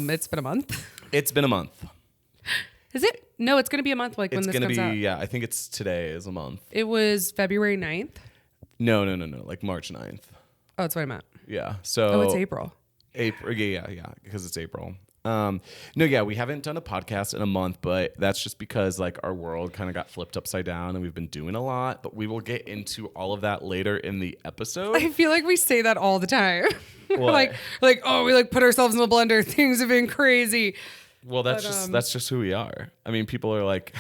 It's been a month. It's been a month. Is it? No, it's going to be a month when this comes out. Yeah, I think it's today is a month. It was February 9th. No, like March 9th. Oh, that's what I meant. Yeah. So Oh, it's April. April. Yeah, because it's April. We haven't done a podcast in a month, but that's just because like our world kind of got flipped upside down and we've been doing a lot, but we will get into all of that later in the episode. I feel like we say that all the time. like, we put ourselves in the blender. Things have been crazy. Well, that's just who we are. I mean, people are like,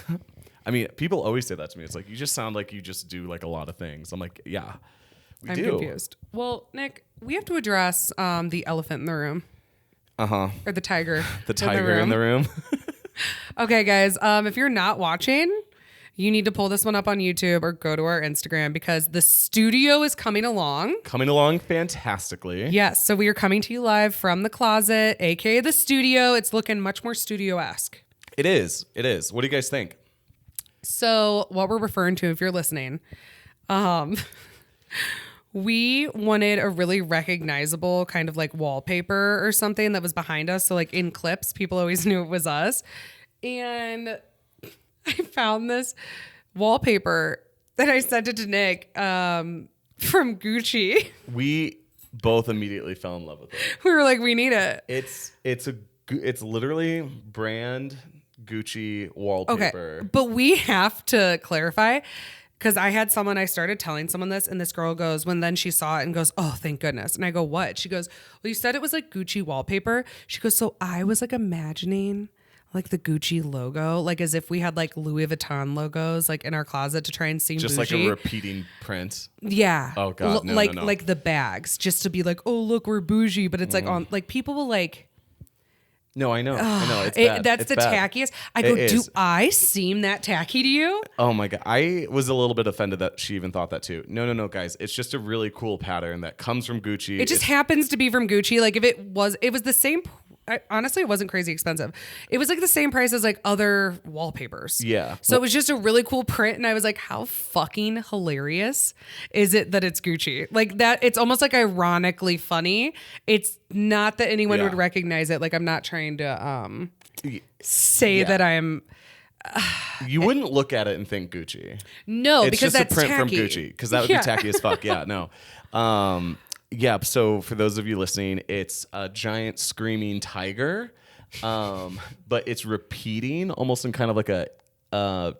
people always say that to me. It's like, you just sound like you just do like a lot of things. I'm like, yeah, I'm confused. Well, Nick, we have to address the elephant in the room. Uh-huh. Or the tiger. The tiger in the room. Okay, guys. If you're not watching, you need to pull this one up on YouTube or go to our Instagram because the studio is coming along. Coming along fantastically. Yes. So we are coming to you live from the closet, aka the studio. It's looking much more studio-esque. It is. What do you guys think? So what we're referring to, if you're listening, we wanted a really recognizable kind of like wallpaper or something that was behind us. So like in clips, people always knew it was us. And I found this wallpaper that I sent it to Nick from Gucci. We both immediately fell in love with it. We were like, we need it. It's literally brand Gucci wallpaper. Okay, but we have to clarify. Because I started telling someone this, and this girl goes, then she saw it and goes, oh, thank goodness. And I go, what? She goes, well, you said it was like Gucci wallpaper. She goes, so I was like imagining like the Gucci logo, like as if we had like Louis Vuitton logos like in our closet to try and seem just bougie. Like a repeating print. Yeah. Oh God, no. Like the bags, just to be like, oh, look, we're bougie. But it's like on, like people will like. No, I know. It's bad. That's it's the bad. tackiest. I go, do I seem that tacky to you? Oh my God. I was a little bit offended that she even thought that too. No, guys. It's just a really cool pattern that comes from Gucci. It just happens to be from Gucci. Like if it was the same. Honestly, it wasn't crazy expensive. It was like the same price as like other wallpapers. Yeah. So it was just a really cool print. And I was like, how fucking hilarious is it that it's Gucci? Like that, it's almost like ironically funny. It's not that anyone would recognize it. Like I'm not trying to say that I'm... You wouldn't look at it and think Gucci. No, it's because just that's a print tacky. from Gucci. Because that would be tacky as fuck. Yeah, no. Yeah, so for those of you listening, it's a giant screaming tiger, but it's repeating almost in kind of like a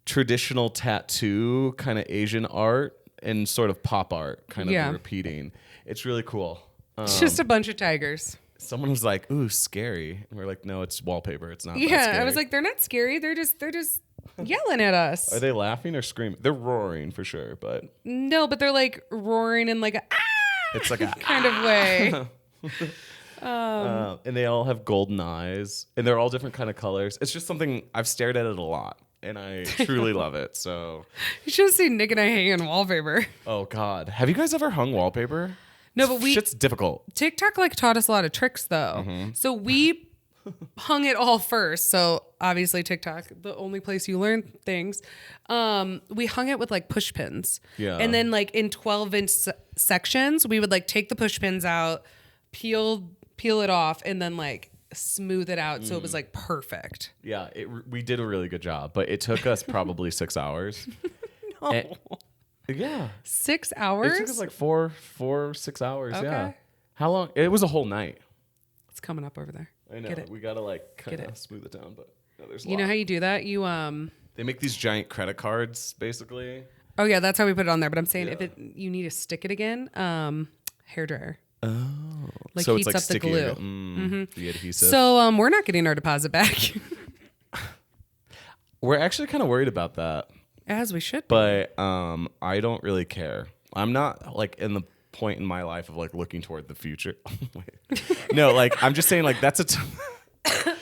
traditional tattoo kind of Asian art and sort of pop art kind of repeating. It's really cool. It's just a bunch of tigers. Someone was like, ooh, scary. And we're like, no, it's wallpaper. It's not that scary. I was like, they're not scary. They're just yelling at us. Are they laughing or screaming? They're roaring for sure, but... No, but they're like roaring in like a... It's like a kind of way. And they all have golden eyes and they're all different kind of colors. It's just something I've stared at it a lot and I truly love it. So you should have seen Nick and I hanging wallpaper. Oh God. Have you guys ever hung wallpaper? No, but shit's difficult. TikTok like taught us a lot of tricks though. Mm-hmm. So we hung it all first. So obviously TikTok, the only place you learn things. We hung it with like push pins. Yeah. And then like in 12-inch sections, we would like take the push pins out, peel it off, and then like smooth it out so it was like perfect. Yeah, we did a really good job, but it took us probably 6 hours. No. Yeah. 6 hours? It took us like 6 hours. Okay. Yeah. How long? It was a whole night. It's coming up over there. I know. Get it. We gotta like kind of smooth it down, but there's a lot. You know how you do that? You They make these giant credit cards, basically. Oh yeah, that's how we put it on there. But I'm saying if you need to stick it again, hairdryer. Oh, like so heats it's like up the glue. Mm-hmm. The adhesive. So we're not getting our deposit back. We're actually kind of worried about that. As we should. But I don't really care. I'm not like in the point in my life of like looking toward the future. No, like I'm just saying like that's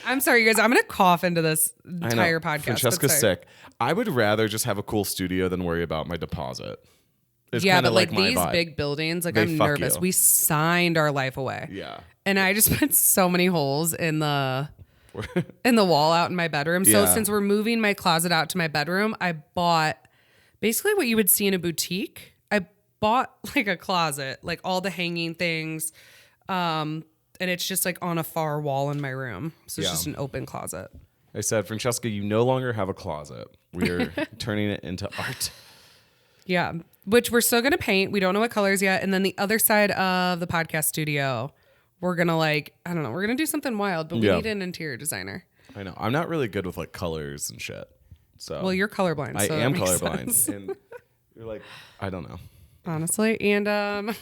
I'm sorry, you guys. I'm gonna cough into this entire podcast. Francesca's sick. I would rather just have a cool studio than worry about my deposit. It's but like these vibe. big buildings, like They I'm fuck nervous. you. We signed our life away. Yeah. And I just put so many holes in the wall out in my bedroom. So since we're moving my closet out to my bedroom, I bought basically what you would see in a boutique. I bought like a closet, like all the hanging things, and it's just like on a far wall in my room. So it's Yeah. just an open closet. I said, Francesca, you no longer have a closet. We're turning it into art. Yeah, which we're still going to paint. We don't know what colors yet. And then the other side of the podcast studio, we're going to like, I don't know, we're going to do something wild, but we need an interior designer. I know. I'm not really good with like colors and shit. So Well, you're colorblind. I so am that makes colorblind. sense. And you're like, I don't know. Honestly. And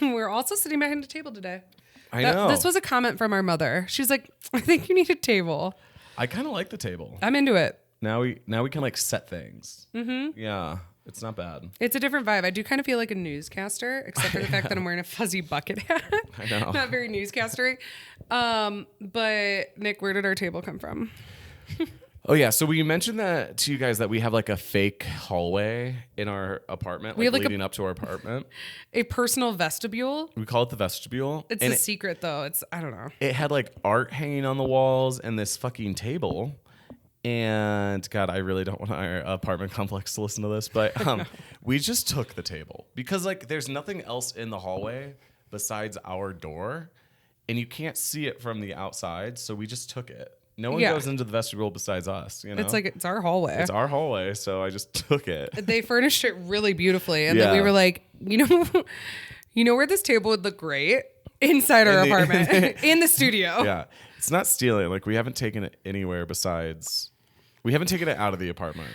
we're also sitting behind a table today. I know. This was a comment from our mother. She's like, I think you need a table. I kind of like the table. I'm into it. Now we can like set things. Mm-hmm. Yeah, it's not bad. It's a different vibe. I do kind of feel like a newscaster, except for the fact that I'm wearing a fuzzy bucket hat. I know. Not very newscastery. But Nick, where did our table come from? Oh yeah, so we mentioned that to you guys that we have like a fake hallway in our apartment, We have, like, leading up to our apartment. A personal vestibule. We call it the vestibule. It's and a secret though. It's, I don't know. it had like art hanging on the walls and this fucking table. And God, I really don't want our apartment complex to listen to this, but we just took the table because like there's nothing else in the hallway besides our door, and you can't see it from the outside. So we just took it. No one goes into the vestibule besides us. You know, It's like, it's our hallway. it's our hallway, so I just took it. They furnished it really beautifully. And then we Yeah. were like, you know where this table would look great? Inside our apartment. In the studio. Yeah, it's not stealing. Like we haven't taken it anywhere besides. We haven't taken it out of the apartment.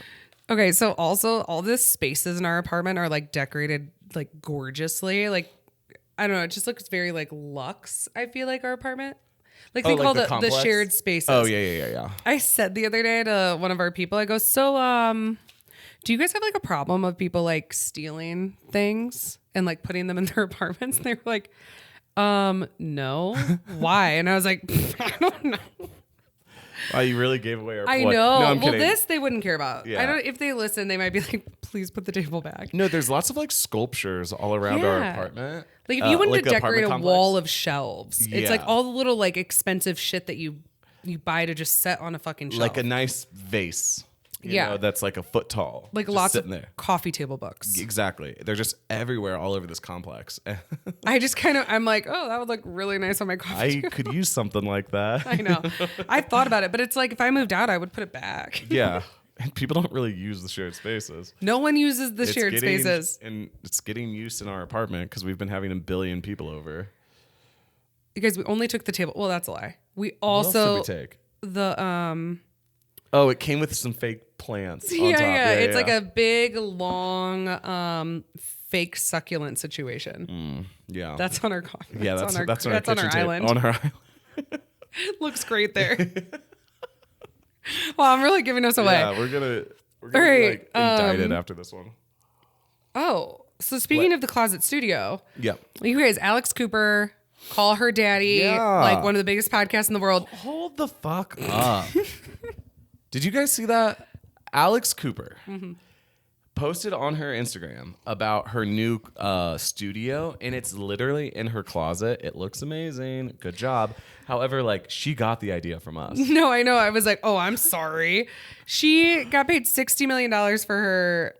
Okay, so also all the spaces in our apartment are like decorated like gorgeously. Like, I don't know, it just looks very like luxe, I feel like our apartment. Like think like all the the complex? shared spaces. Oh yeah. I said the other day to one of our people, I go, so do you guys have like a problem of people like stealing things and like putting them in their apartments? And they were like, no. Why? And I was like, I don't know. Wow, you really gave away our. I what? know. No, I'm Well, kidding. this they wouldn't care about. Yeah. I don't. If they listen, they might be like, "Please put the table back." No, there's lots of like sculptures all around our Yeah. apartment. Like if you wanted like to the decorate apartment a wall complex. of shelves, it's like Yeah. all the little like expensive shit that you buy to just set on a fucking shelf. Like a nice vase. You know, that's like a foot tall. like just lots of sitting there. coffee table books. Exactly. They're just everywhere all over this complex. I just I'm like, oh, that would look really nice on my coffee I table. could use something like that. I know. I thought about it, but it's like if I moved out, I would put it back. Yeah. And people don't really use the shared spaces. No one uses the It's shared getting- spaces. And it's getting used in our apartment because we've been having a billion people over. Because we only took the table. Well, that's a lie. We What else also did we take? the Oh, it came with some fake plants on yeah, top. yeah. It's like a big, long, fake succulent situation. Yeah. That's on our coffee. yeah, that's on our on kitchen our table. island. On our island. Looks great there. Well, I'm really giving us away. Yeah, we're gonna All be right, like indicted after this one. Oh, so speaking What? of the closet studio, Yeah. you guys, Alex Cooper, Call Her Daddy, Yeah. like one of the biggest podcasts in the world. Hold the fuck up. Did you guys see that? Alex Cooper posted on her Instagram about her new studio, and it's literally in her closet. It looks amazing. Good job. However, like she got the idea from us. No, I know. I was like, oh, I'm sorry. She got paid $60 million for her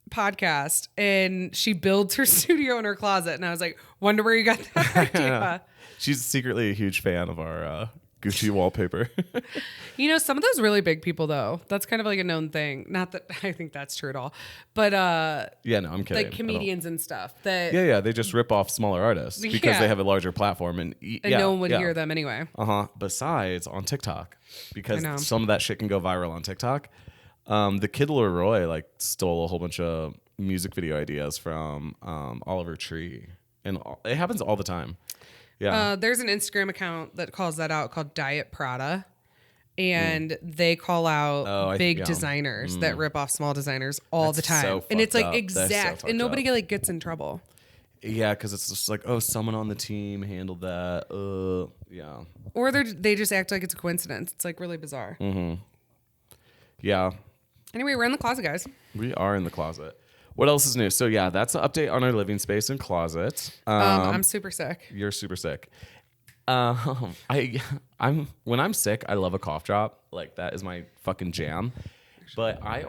podcast, and she builds her studio in her closet. And I was like, wonder where you got that idea. She's secretly a huge fan of our Gucci wallpaper. You know, some of those really big people, though, that's kind of like a known thing. Not that I think that's true at all, but Yeah, no, I'm kidding. like comedians and stuff that Yeah, they just rip off smaller artists because Yeah. they have a larger platform, and no one would hear them anyway. Besides on TikTok, I know. because some of that shit can go viral on TikTok. The Kid Leroy like stole a whole bunch of music video ideas from Oliver Tree, and it happens all the time. Yeah, There's an Instagram account that calls that out called Diet Prada. And they call out big designers that rip off small designers all the time. so And it's fucked like up. That's so exact. fucked And nobody up. like gets in trouble. yeah, because it's just like, oh, someone on the team handled that. Yeah, Or they just act like it's a coincidence. It's like really bizarre. yeah. Anyway, we're in the closet, guys. We are in the closet. What else is new? So yeah, that's an update on our living space and closet. I'm super sick. You're super sick. I'm when I'm sick, I love a cough drop. Like that is my fucking jam. But I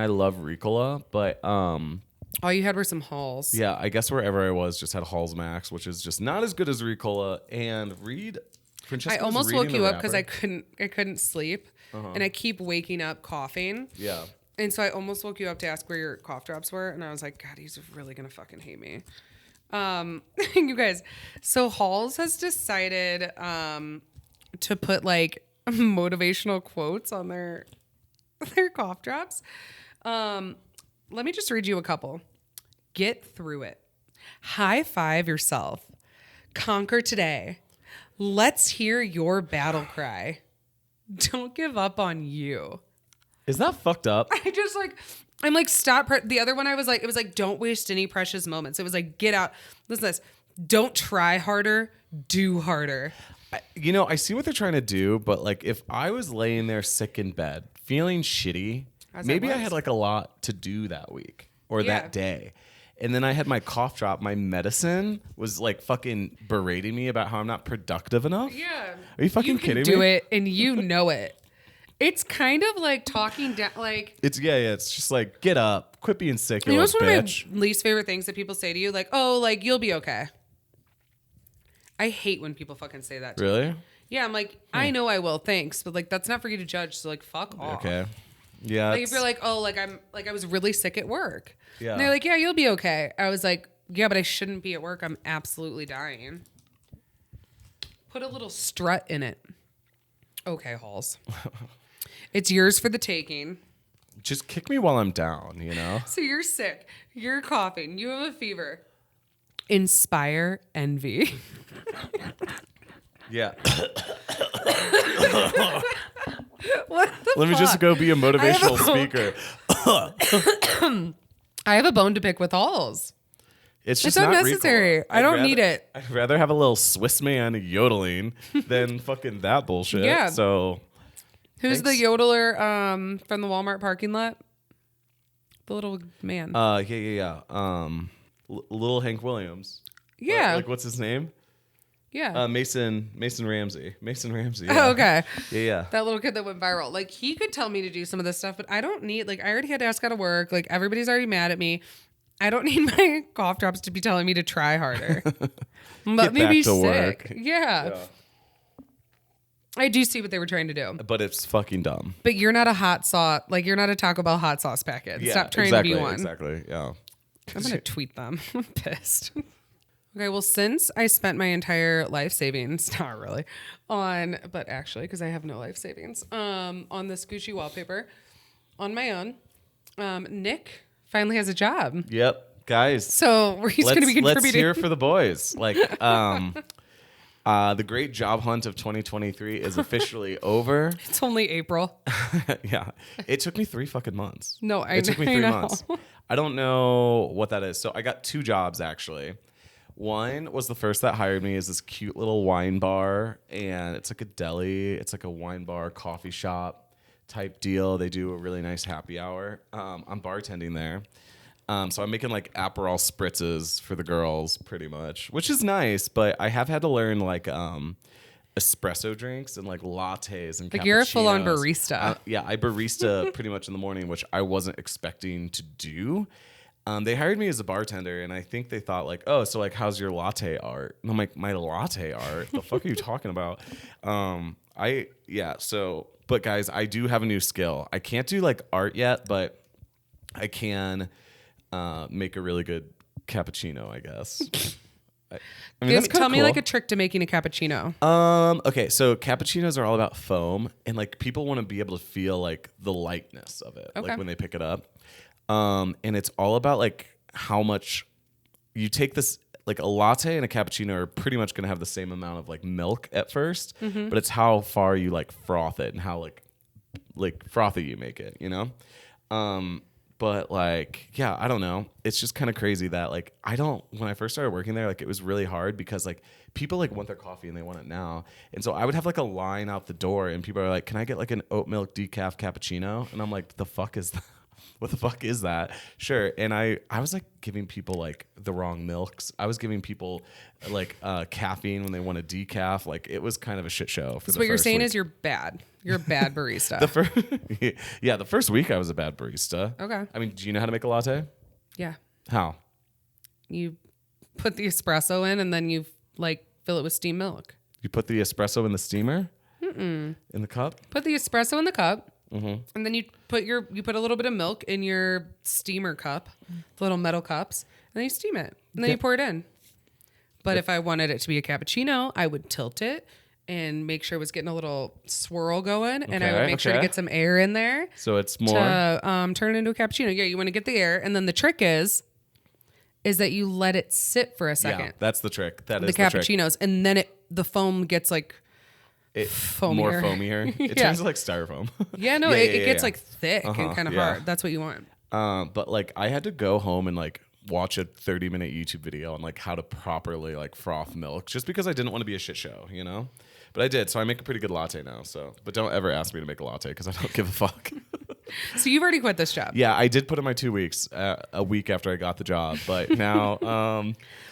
love Ricola. But All you had were some hauls. yeah, I guess wherever I was just had Halls Max, which is just not as good as Ricola. And Reed Francesca I was almost reading woke the you up because wrapper. I couldn't sleep, and I keep waking up coughing. Yeah. And so I almost woke you up to ask where your cough drops were, and I was like, God, he's really gonna fucking hate me. You guys, so Halls has decided to put like motivational quotes on their cough drops. Let me just read you a couple. Get through it. High five yourself. Conquer today. Let's hear your battle cry. Don't give up on you. Is that fucked up? I'm like, stop. The other one it was like, don't waste any precious moments. It was like, get out. Listen to this. Don't try harder. Do harder. I see what they're trying to do, but like if I was laying there sick in bed, feeling shitty, maybe I had like a lot to do that week or that day. And then I had my cough drop. My medicine was like fucking berating me about how I'm not productive enough. Yeah. Are you fucking kidding me? Do it and you know it. It's kind of like talking down, like... It's just like, get up, quit being sick, you know what's one bitch. of my least favorite things that people say to you? Like, oh, like, you'll be okay. I hate when people fucking say that to me. Really? Yeah, I'm like, I know I will, thanks. But like, that's not for you to judge, so like, fuck off. Okay. Yeah. Like if you're like, oh, like I was really sick at work. Yeah. And they're like, yeah, you'll be okay. I was like, yeah, but I shouldn't be at work. I'm absolutely dying. Put a little strut in it. Okay, Halls. It's yours for the taking. Just kick me while I'm down, you know? So you're sick. You're coughing. You have a fever. Inspire envy. Yeah. What the Let me fuck? just go be a motivational speaker. I have a bone to pick with Halls. It's just It's not unnecessary. recall. I don't need it. I'd rather have a little Swiss man yodeling than fucking that bullshit. Yeah. So Who's thanks. the yodeler from the Walmart parking lot? The little man. Yeah. Little Hank Williams. Yeah. Like what's his name? Yeah. Mason Ramsey. Mason Ramsey. Oh, Yeah. okay. Yeah. That little kid that went viral. Like, he could tell me to do some of this stuff, but I don't need, like, I already had to ask out of work. Like, everybody's already mad at me. I don't need my cough drops to be telling me to try harder. Let me back be to sick. work. Yeah. I do see what they were trying to do. But it's fucking dumb. But you're not a hot sauce. Like, you're not a Taco Bell hot sauce packet. Yeah, Stop trying exactly, to be one. Exactly. Yeah. I'm going to tweet them. I'm pissed. Okay, well, since I spent my entire life savings, not really, but actually, because I have no life savings, on this Gucci wallpaper on my own, Nick finally has a job. Yep. Guys. So he's going to be contributing. Let's hear for the boys. Like, the great job hunt of 2023 is officially over. It's only April. Yeah. It took me 3 fucking months. No, It took me I 3 know. months. I don't know what that is. So I got 2 jobs actually. One was the first that hired me is this cute little wine bar, and it's like a deli. It's like a wine bar, coffee shop type deal. They do a really nice happy hour. I'm bartending there. So I'm making like Aperol spritzes for the girls pretty much, which is nice, but I have had to learn like espresso drinks and like lattes and Like, you're a full-on cappuccinos. barista. Yeah, I barista pretty much in the morning, which I wasn't expecting to do. They hired me as a bartender, and I think they thought like, oh, so like, how's your latte art? And I'm like, my latte art? The fuck are you talking about? But guys, I do have a new skill. I can't do like art yet, but I can make a really good cappuccino, I guess. Tell me like a trick to making a cappuccino. Okay, so cappuccinos are all about foam, and like people want to be able to feel like the lightness of it, Okay. like when they pick it up. And it's all about like how much you take this. Like a latte and a cappuccino are pretty much going to have the same amount of like milk at first, but it's how far you like froth it and how like frothy you make it, you know? But like, yeah, I don't know. It's just kind of crazy that like, when I first started working there, like it was really hard because like people like want their coffee and they want it now. And so I would have like a line out the door and people are like, can I get like an oat milk decaf cappuccino? And I'm like, the fuck is that? What the fuck is that? Sure. And I was like giving people like the wrong milks. I was giving people like caffeine when they want a decaf. Like it was kind of a shit show. So what you're saying is you're bad. You're a bad barista. The first week I was a bad barista. Okay. I mean, do you know how to make a latte? Yeah. How? You put the espresso in and then you like fill it with steamed milk. You put the espresso in the steamer? In the cup? Put the espresso in the cup. And then you put a little bit of milk in your steamer cup, the little metal cups, and then you steam it. And then you pour it in. But if I wanted it to be a cappuccino, I would tilt it and make sure it was getting a little swirl going. And I would make sure to get some air in there. So it's more to turn it into a cappuccino. Yeah, you want to get the air. And then the trick is that you let it sit for a second. Yeah, that's the trick. That is the cappuccinos. And then the foam gets like foamier. More foamier. It turns like styrofoam. Yeah, no, it gets like thick and kind of hard. That's what you want. But like I had to go home and like watch a 30-minute YouTube video on like how to properly like froth milk just because I didn't want to be a shit show, you know? But I did. So I make a pretty good latte now. So, but don't ever ask me to make a latte because I don't give a fuck. So you've already quit this job. Yeah, I did put in my 2 weeks, a week after I got the job. But now,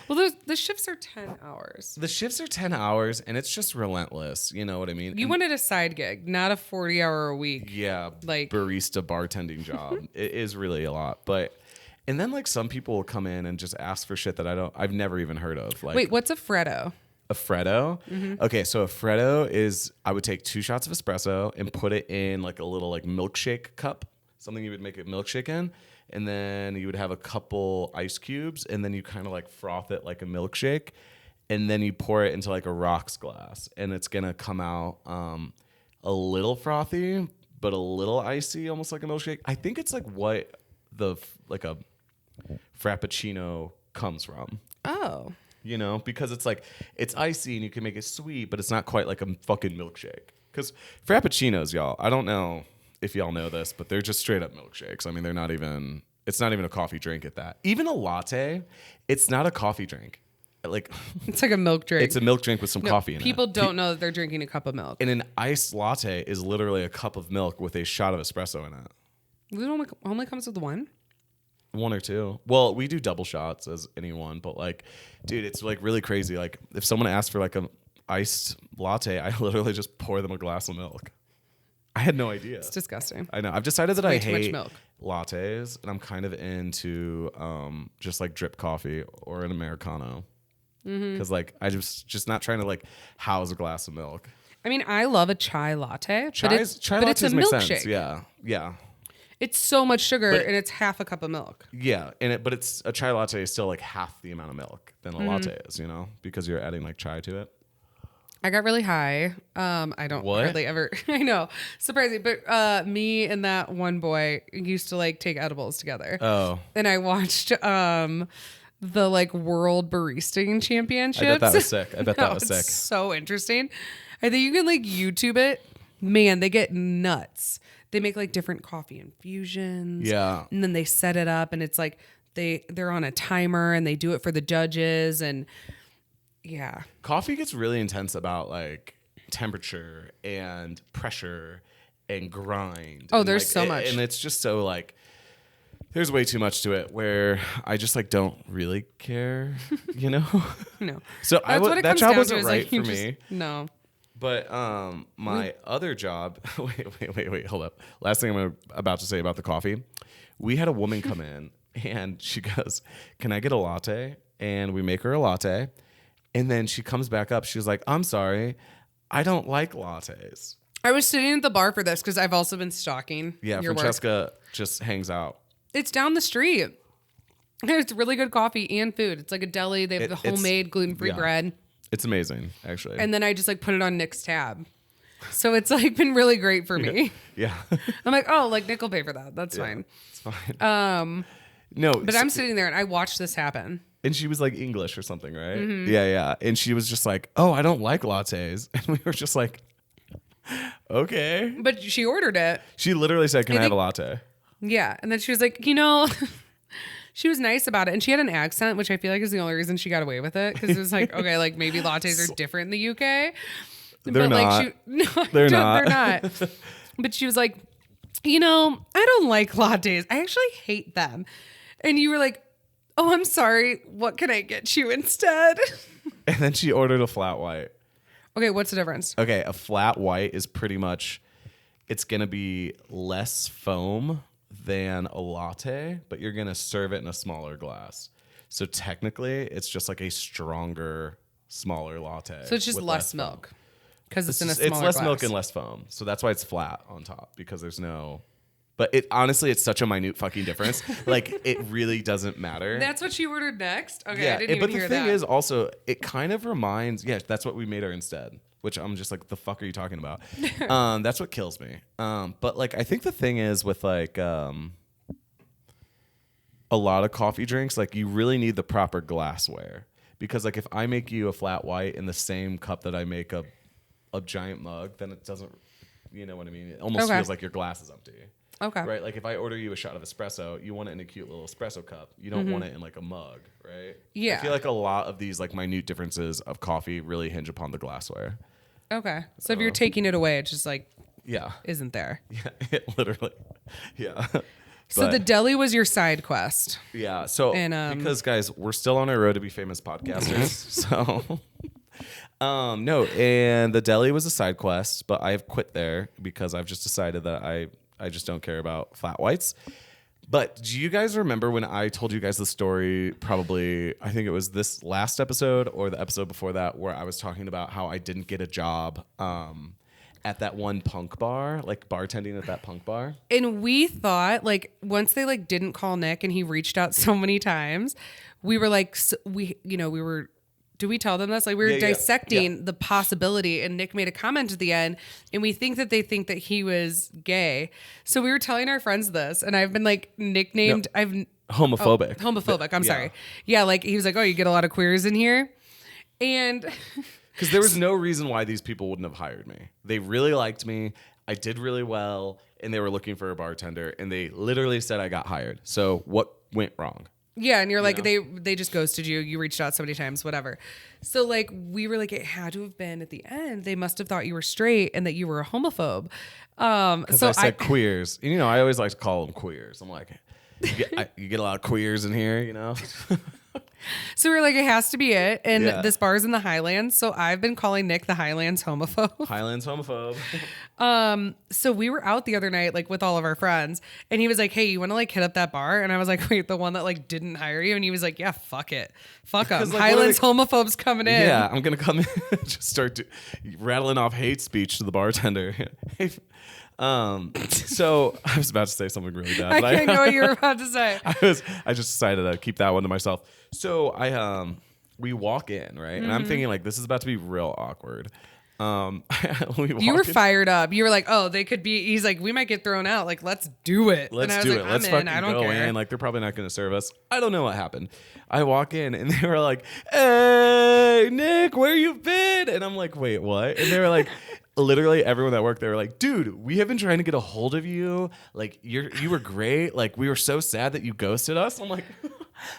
well, the shifts are 10 hours. The shifts are 10 hours and it's just relentless. You know what I mean? You wanted a side gig, not a 40-hour a week. Yeah. Like barista bartending job. It is really a lot. And then like some people will come in and just ask for shit that I've never even heard of. Like, wait, what's a freddo? A freddo? Okay, so a freddo is I would take 2 shots of espresso and put it in like a little like milkshake cup, something you would make a milkshake in, and then you would have a couple ice cubes, and then you kind of like froth it like a milkshake, and then you pour it into like a rocks glass, and it's gonna come out a little frothy, but a little icy, almost like a milkshake. I think it's like what like a frappuccino comes from. Oh. You know, because it's like, it's icy and you can make it sweet, but it's not quite like a fucking milkshake. Because frappuccinos, y'all, I don't know if y'all know this, but they're just straight up milkshakes. I mean, it's not even a coffee drink at that. Even a latte, it's not a coffee drink. Like it's like a milk drink. It's a milk drink with some coffee in it. People don't know that they're drinking a cup of milk. And an iced latte is literally a cup of milk with a shot of espresso in it. It only comes with one? 1 or 2. Well, we do double shots as anyone, but like, dude, it's like really crazy. Like if someone asks for like a iced latte, I literally just pour them a glass of milk. I had no idea. It's disgusting. I know. I've decided that I hate milk. Lattes, and I'm kind of into just like drip coffee or an Americano. Because like I just not trying to like house a glass of milk. I mean, I love a chai latte, Chai but it's a milkshake. Sense. Yeah. It's so much sugar, and it's half a cup of milk. Yeah, but it's a chai latte is still like half the amount of milk than a latte is, you know, because you're adding like chai to it. I got really high. I don't hardly ever. I know, surprising, but me and that one boy used to like take edibles together. Oh, and I watched the like World Baristing Championships. I bet that was sick. That was sick. So interesting. I think you can like YouTube it. Man, they get nuts. They make like different coffee infusions. Yeah. And then they set it up and it's like they're on a timer and they do it for the judges and yeah. Coffee gets really intense about like temperature and pressure and grind. Oh, and there's like, so much. And it's just so like there's way too much to it where I just like don't really care, you know? No. So that job wasn't right for me. No. But my other job, wait, hold up. Last thing I'm about to say about the coffee. We had a woman come in and she goes, "Can I get a latte?" And we make her a latte. And then she comes back up. She's like, "I'm sorry, I don't like lattes." I was sitting at the bar for this because I've also been stalking. Yeah, your Francesca work. just hangs out. It's down the street. It's really good coffee and food. It's like a deli. They have the homemade gluten-free bread. It's amazing, actually. And then I just like put it on Nick's tab. So it's like been really great for me. Yeah. I'm like, oh, like Nick will pay for that. That's fine. It's fine. No. But I'm sitting there and I watched this happen. And she was like English or something, right? Mm-hmm. Yeah. And she was just like, "Oh, I don't like lattes." And we were just like, okay. But she ordered it. She literally said, "Can I have a latte?" Yeah. And then she was like, she was nice about it. And she had an accent, which I feel like is the only reason she got away with it. Because it was like, okay, like maybe lattes are different in the UK. They're not. They're not. But she was like, I don't like lattes. I actually hate them. And you were like, "Oh, I'm sorry. What can I get you instead?" And then she ordered a flat white. Okay, what's the difference? Okay, a flat white is pretty much, it's going to be less foam than a latte, but you're going to serve it in a smaller glass. So technically, it's just like a stronger smaller latte. So it's just with less foam. milk because it's in a smaller It's less glass. milk and less foam. So that's why it's flat on top because there's no. But it honestly, it's such a minute fucking difference. Like it really doesn't matter. That's what you ordered next? Okay, Yeah, I didn't even but hear the that. thing is also, it kind of reminds. Yeah, that's what we made her instead. Which I'm just like, the fuck are you talking about? That's what kills me. But like, I think the thing is with like a lot of coffee drinks, like you really need the proper glassware because like if I make you a flat white in the same cup that I make a giant mug, then it doesn't. You know what I mean? It almost feels like your glass is empty. Okay. Right? Like if I order you a shot of espresso, you want it in a cute little espresso cup. You don't want it in like a mug, right? Yeah. I feel like a lot of these like minute differences of coffee really hinge upon the glassware. Okay. So if you're taking it away, it's just like Yeah. isn't there. Yeah, it literally. Yeah. So the deli was your side quest. Yeah. So And, because guys, we're still on our road to be famous podcasters. So no, and the deli was a side quest, but I've quit there because I've just decided that I just don't care about flat whites. But do you guys remember when I told you guys the story, probably, I think it was this last episode or the episode before that, where I was talking about how I didn't get a job at that one punk bar, like bartending at that punk bar? And we thought like once they like didn't call Nick and he reached out so many times, we were like, we were, do we tell them this? Like we were dissecting the possibility and Nick made a comment at the end and we think that they think that he was gay. So we were telling our friends this and I've been like nicknamed, Homophobic. Homophobic. I'm sorry. Yeah. Like he was like, oh, you get a lot of queers in here. And because there was no reason why these people wouldn't have hired me. They really liked me. I did really well and they were looking for a bartender and they literally said I got hired. So what went wrong? Yeah, and you're like, they just ghosted you. You reached out so many times, whatever. So like we were like, it had to have been at the end. They must have thought you were straight and that you were a homophobe. Because I said queers. You know, I always like to call them queers. I'm like, you get a lot of queers in here, you know? So we were like, it has to be it. And this bar's in the Highlands. So I've been calling Nick the Highlands homophobe. Highlands homophobe. So we were out the other night, like with all of our friends, and he was like, hey, you want to like hit up that bar? And I was like, wait, the one that like didn't hire you? And he was like, yeah, fuck it. Fuck them. Like, Highlands homophobes coming in. Yeah, I'm going to come in and just start rattling off hate speech to the bartender. So I was about to say something really bad. But I know what you were about to say. I just decided to keep that one to myself. So we walk in, right? And I'm thinking like, this is about to be real awkward. You were fired up. You were like, oh, they could be. He's like, we might get thrown out. Like, let's do it. Let's do it. Let's fucking go in. Like, they're probably not going to serve us. I don't know what happened. I walk in and they were like, hey, Nick, where you been? And I'm like, wait, what? And they were like, literally everyone that worked there were like, dude, we have been trying to get a hold of you. Like, you were great. Like, we were so sad that you ghosted us. I'm like,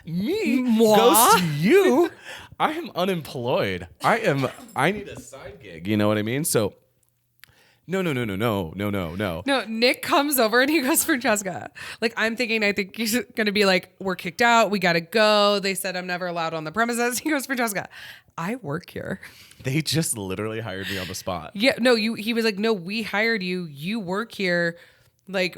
me? Ghost you? I am unemployed. I need a side gig. You know what I mean? So no. No, Nick comes over and he goes, Francesca. Like, I think he's going to be like, we're kicked out. We got to go. They said I'm never allowed on the premises. He goes, Francesca, I work here. They just literally hired me on the spot. Yeah, no, he was like, no, we hired you. You work here. Like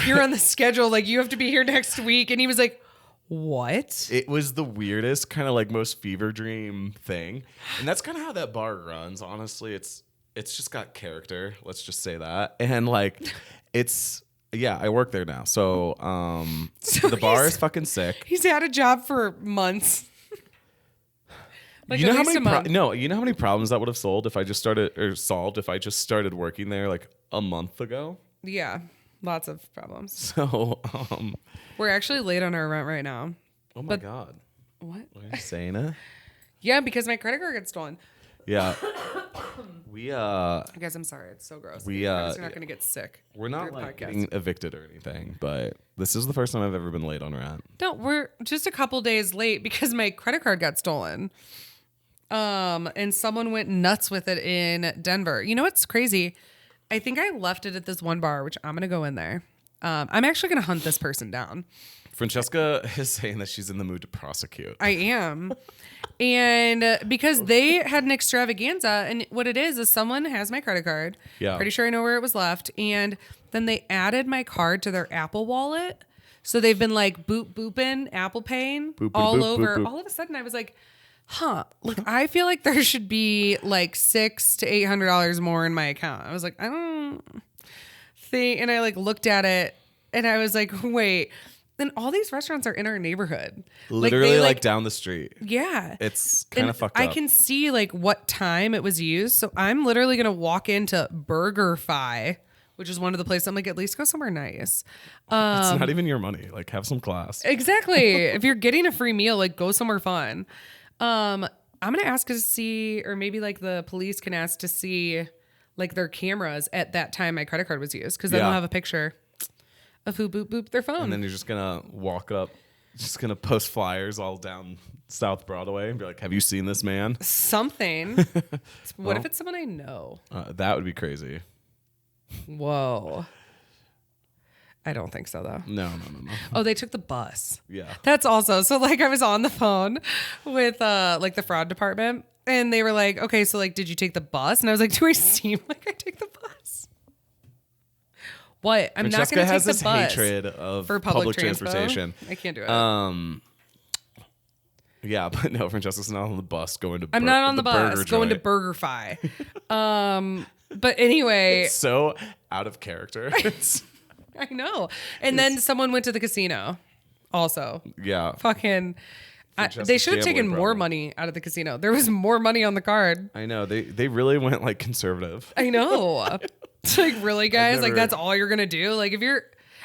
you're on the schedule. Like, you have to be here next week. And he was like, what? It was the weirdest kind of like most fever dream thing. And that's kind of how that bar runs. Honestly, it's just got character. Let's just say that. And like, I work there now. So, the bar is fucking sick. He's had a job for months. Like, you know how many problems that would have solved if I just started working there like a month ago? Yeah. Lots of problems. So, we're actually late on our rent right now. Oh my God. What? Are you saying it? Yeah, because my credit card got stolen. Yeah. Guys, I'm sorry. It's so gross. You're not going to get sick. We're not like getting evicted or anything, but this is the first time I've ever been late on rent. No, we're just a couple days late because my credit card got stolen. And someone went nuts with it in Denver. You know what's crazy? I think I left it at this one bar, which I'm going to go in there. I'm actually going to hunt this person down. Francesca is saying that she's in the mood to prosecute. I am. And because they had an extravaganza, and what it is someone has my credit card. Yeah. Pretty sure I know where it was left. And then they added my card to their Apple wallet. So they've been like booping, Apple Paying all over. All of a sudden I was like, like I feel like there should be like $600 to $800 more in my account. I was like, I don't think, and I like looked at it and I was like, wait. And all these restaurants are in our neighborhood. Literally like down the street. Yeah. It's kind of fucked up. I can see like what time it was used. So I'm literally going to walk into BurgerFi, which is one of the places I'm like, at least go somewhere nice. It's not even your money. Like have some class. Exactly. If you're getting a free meal, like go somewhere fun. I'm going to ask to see, or maybe like the police can ask to see like their cameras at that time my credit card was used. Cause then they'll have a picture of who booped their phone. And then you're just gonna walk up, just gonna post flyers all down South Broadway and be like, have you seen this man? Something. What if it's someone I know? That would be crazy. Whoa. I don't think so though. No. Oh, they took the bus. Yeah. That's also, so like I was on the phone with like the fraud department and they were like, okay, so like, did you take the bus? And I was like, do I seem like I take the bus? What? I'm Francesca not going to has take this the bus hatred of for public transpo. transportation. I can't do it. Yeah, but no, Francesca's not on the bus going to. I'm not on the bus burger going to joint. BurgerFi. But anyway, It's so out of character. I know. And then someone went to the casino. Also, Yeah, fucking. Francesca's They should have gambling taken more problem. money out of the casino. There was more money on the card. I know they really went like conservative. I know. It's like, really, guys? Like, never- that's all you're going to do? Like, if you're...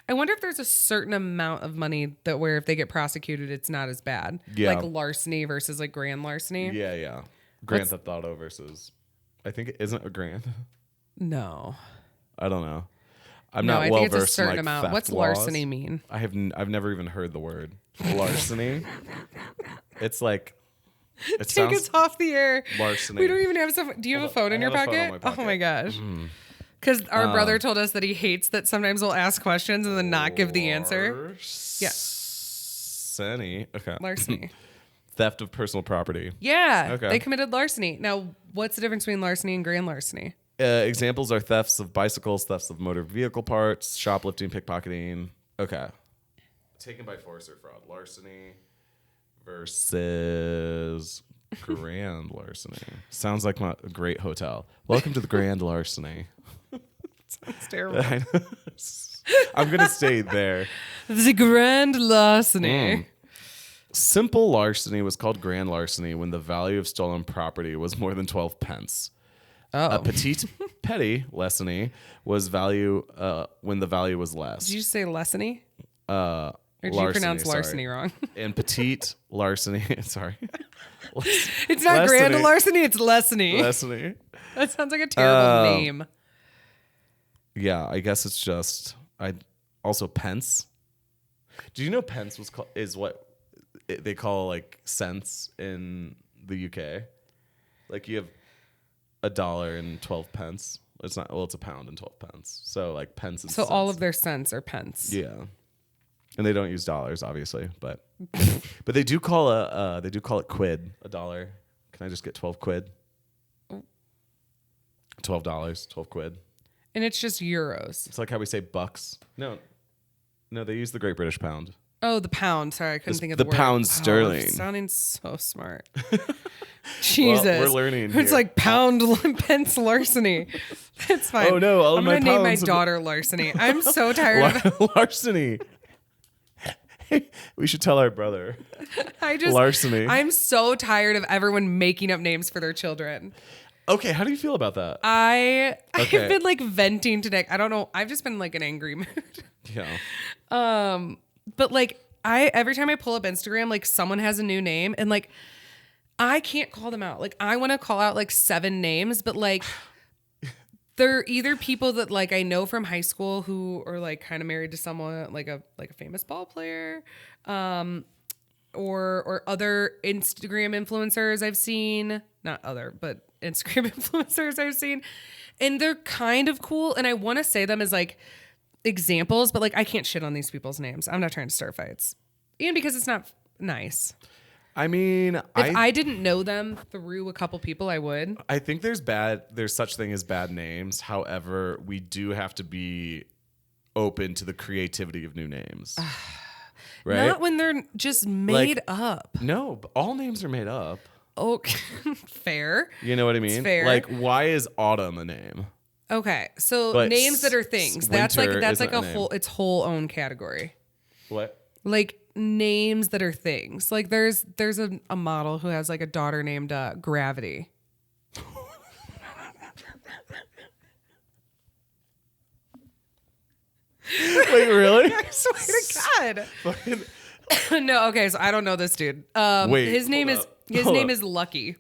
I wonder if there's a certain amount of money that where if they get prosecuted, it's not as bad. Yeah. Like larceny versus like grand larceny. Yeah. Grand Theft Auto versus, I think it isn't a grand. No. I don't know. I'm No, not I well think it's a versed in certain like amount. theft What's laws. larceny mean? I've never even heard the word larceny. It's like it Take sounds us off the air. larceny. We don't even have some. Do you have a phone in I your have a phone pocket? in my pocket. Oh my gosh. Because our brother told us that he hates that sometimes we'll ask questions and then not give the answer. Yeah. Larceny. Okay. Larceny. Theft of personal property. Yeah. Okay. They committed larceny. Now, what's the difference between larceny and grand larceny? Examples are thefts of bicycles, thefts of motor vehicle parts, shoplifting, pickpocketing. Okay. Taken by force or fraud. Larceny versus grand larceny. Sounds like a great hotel. Welcome to the Grand Larceny. It's terrible. I'm going to stay there. The grand larceny. Simple larceny was called grand larceny when the value of stolen property was more than 12 pence. Oh. A petty larceny was value when the value was less. Did you say larceny? Or did you Larceny, pronounce sorry. larceny wrong? And petite larceny, sorry. It's not grand Larceny. larceny, it's larceny. Larceny. That sounds like a terrible name. Yeah, I guess it's just also pence. Do you know pence is what they call like cents in the UK? Like you have $1 and 12 pence. It's not, well, it's £1 and 12 pence. So like pence and So cents. all of their cents are pence. Yeah. And they don't use dollars, obviously, but they do call it quid, $1. Can I just get 12 quid? $12, 12 quid. And it's just euros. It's like how we say bucks. No, they use the Great British Pound. Oh, the pound. Sorry, I couldn't think of the the word. pound sterling. Sounding so smart. Jesus. Well, we're learning It's here. like pound pence larceny. That's fine. Oh, no, all I'm my going to name my pounds of- daughter larceny. I'm so tired of Larceny. We should tell our brother. Larceny. I'm so tired of everyone making up names for their children. Okay, how do you feel about that? I've Okay. been like venting today. I don't know. I've just been like in angry mood. Yeah. But like every time I pull up Instagram, like someone has a new name and like I can't call them out. Like I want to call out like 7 names, but like they're either people that like I know from high school who are like kind of married to someone like a famous ball player, or other Instagram influencers I've seen. Not other, but Instagram influencers I've seen. And they're kind of cool. And I want to say them as like examples, but like I can't shit on these people's names. I'm not trying to start fights. Even because it's not nice. I mean, If I didn't know them through a couple people, I would. I think there's such thing as bad names. However, we do have to be open to the creativity of new names. Right? Not when they're just made Like, up. No, but all names are made up. Okay. Fair. You know what I mean? It's fair. Like, why is autumn a name? Okay. So But names that are things. That's winter like isn't a a name. whole own category. What? Like names that are things. Like there's a model who has like a daughter named Gravity. Wait, really? I swear to God. No, okay, so I don't know this dude. Wait, his name hold is up. his Hold name up. is Lucky.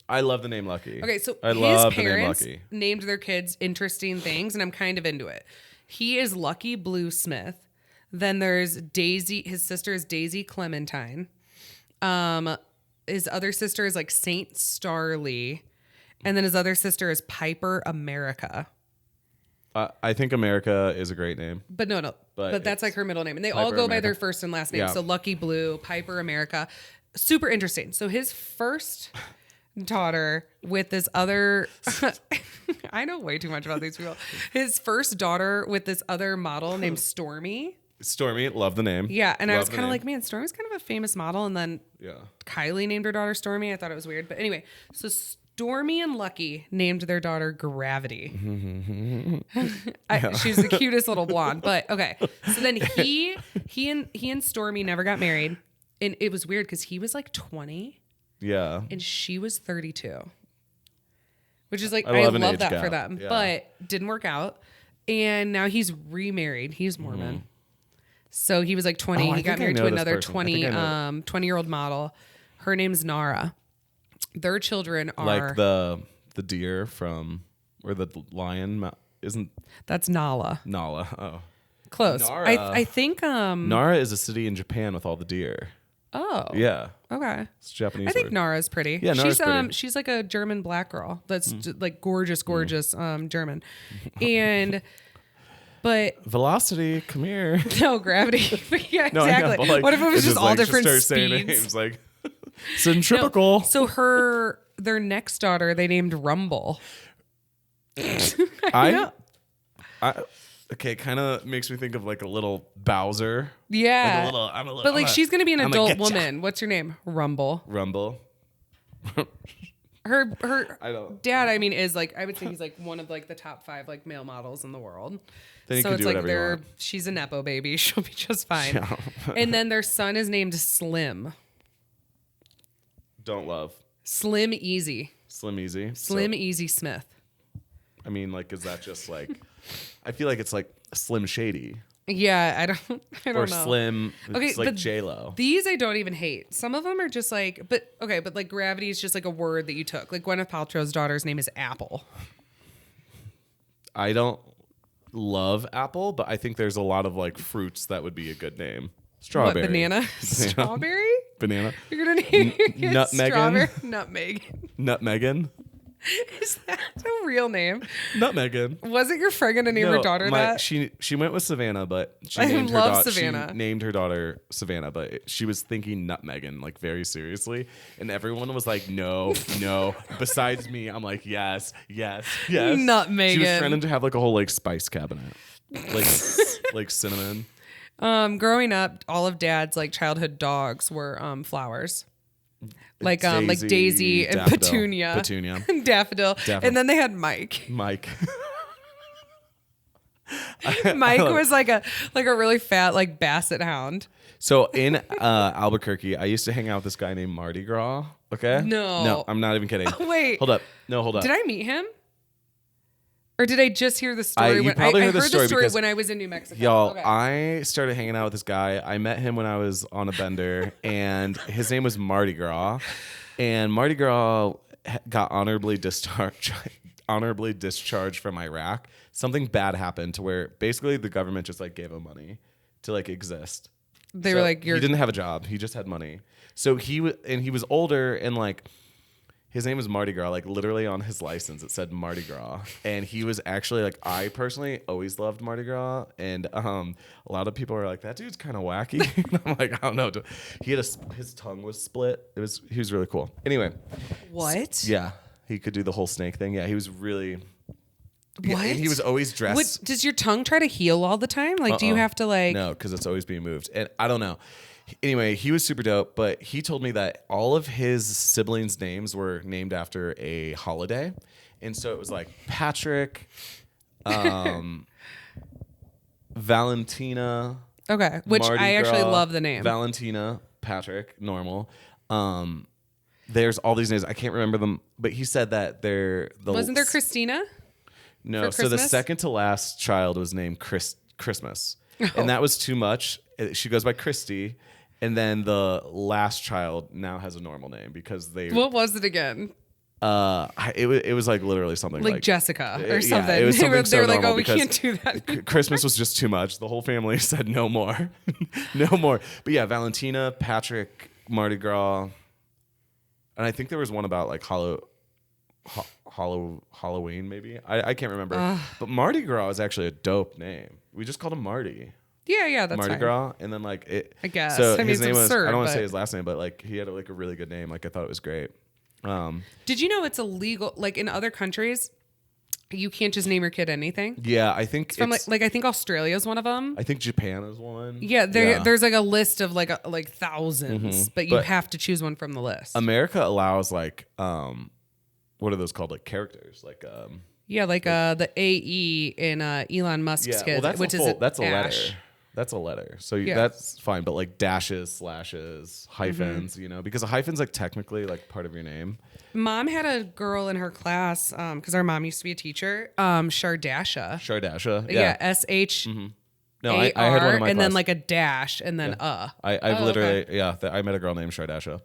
I love the name Lucky. Okay, so I his love the name parents Lucky. named their kids interesting things, and I'm kind of into it. He is Lucky Blue Smith. Then there's Daisy. His sister is Daisy Clementine. His other sister is like Saint Starly, and then his other sister is Piper America. I think America is a great name. But no, but that's like her middle name, and they all Piper go by America. their first and last name. Yeah. So Lucky Blue, Piper America, super interesting. So his first daughter with this other, I know way too much about these people. His first daughter with this other model named Stormy. Stormy, love the name. Yeah, and I Love was the kind of name. like, man, Stormy's kind of a famous model, and then Yeah. Kylie named her daughter Stormy. I thought it was weird, but anyway, so Stormy and Lucky named their daughter Gravity. She's the cutest little blonde, but okay. So then he and Stormy never got married, and it was weird because he was like 20 Yeah. and she was 32, which is like I I love an love age that for gap. them, Yeah. but didn't work out, and now he's remarried. He's Mormon. So he was like 20. Oh, I he got think I married know to this another person. I think I know. 20-year-old model. Her name's Nara. Their children are Like the deer from, or the lion isn't that's Nala. Nala. Oh. Close. Nara. I think Nara is a city in Japan with all the deer. oh. Yeah. Okay. It's a Japanese I think word. Nara's pretty. Yeah, Nara's she's pretty. she's like a German black girl. That's like gorgeous German. And but Velocity, come here. no gravity. Yeah, No, I know, exactly. but, like, What if it was it's just all like, different start speeds? saying names like centripetal. So their next daughter they named Rumble. I okay, kind of makes me think of like a little Bowser. Yeah. I'm a little, But like she's gonna be an I'm a adult getcha. woman. What's her name? Rumble. Rumble. Her I don't. dad, I mean, is like I would say he's like one of like the top 5 like male models in the world. Then you So can it's do like whatever you want. she's a nepo baby. She'll be just fine. Yeah. And then their son is named Slim. Don't love Slim Easy. Slim Easy. Slim So, Easy Smith. I mean, like, is that just like? I feel like it's like Slim Shady Yeah, I don't or know. Slim. Okay, It's like but J Lo. These I don't even hate. Some of them are just like, but like gravity is just like a word that you took. Like Gwyneth Paltrow's daughter's name is Apple. I don't love apple, but I think there's a lot of like fruits that would be a good name. Strawberry. What, banana? Strawberry? Banana. You're gonna name your Nutmeggin? strawberry? Nutmeg. Nutmeggin. Is that a real name? Nutmeggin. Wasn't your friend gonna name her daughter that? She went with Savannah, but she I named love her Savannah. She named her daughter Savannah, but she was thinking Nutmeggin like very seriously, and everyone was like, no. Besides me, I'm like, yes. Nutmeggin. She was trying to have like a whole like spice cabinet, like cinnamon. Growing up, all of Dad's like childhood dogs were flowers. Like Daisy and Daffodil. Petunia. And Daffodil. And then they had Mike. Mike. Mike was like a really fat like basset hound. So in Albuquerque, I used to hang out with this guy named Mardi Gras. Okay. No, I'm not even kidding. Wait. Hold up. Did I meet him? Or did I just hear the story? You when probably I heard the heard story because- when I was in New Mexico. Y'all, Okay. I started hanging out with this guy. I met him when I was on a bender, and his name was Mardi Gras. And Mardi Gras got honorably discharged from Iraq. Something bad happened to where basically the government just like gave him money to like exist. They were like, he didn't have a job. He just had money. So he was older, and like his name was Mardi Gras. Like literally on his license, it said Mardi Gras. And he was actually like, I personally always loved Mardi Gras, and a lot of people are like, that dude's kind of wacky. And I'm like, I don't know. He had his tongue was split. He was really cool. Anyway, what? yeah, he could do the whole snake thing. Yeah, he was really. Yeah, What? and he was always dressed. What, does your tongue try to heal all the time? Like, do you have to like? No, because it's always being moved. And I don't know. Anyway, he was super dope, but he told me that all of his siblings' names were named after a holiday. And so it was like Patrick, Valentina. Okay, which Mardi I actually Gras, love the name. Valentina, Patrick, normal. There's all these names. I can't remember them, but he said that Wasn't there Christina? No, so the second to last child was named Christmas. Oh. And that was too much. She goes by Christy. And then the last child now has a normal name because they. What was it again? It was like literally something like Jessica or something. Yeah, it was something they were like, normal oh, we can't do that. Christmas was just too much. The whole family said no more. No more. But yeah, Valentina, Patrick, Mardi Gras. And I think there was one about like Halloween, maybe. I can't remember. But Mardi Gras is actually a dope name. We just called him Marty. Yeah, that's Mardi fine. Gras, and then like it. I guess. So I mean, his name was. absurd, I don't want to say his last name, but like he had like a really good name. Like I thought it was great. Did you know it's illegal? Like in other countries, you can't just name your kid anything. Yeah, I think it's from like I think Australia is one of them. I think Japan is one. Yeah, there's like a list of like thousands, but you have to choose one from the list. America allows like what are those called? Like characters, like yeah, like the AE in Elon Musk's kid, which is that's a Ash. letter. That's a letter, so that's fine. But like dashes, slashes, hyphens, you know, because a hyphen's like technically like part of your name. Mom had a girl in her class because our mom used to be a teacher. Shardasha. Shardasha. Yeah. SH. No, I had one in my and class. then like a dash and then I've literally I met a girl named Shardasha.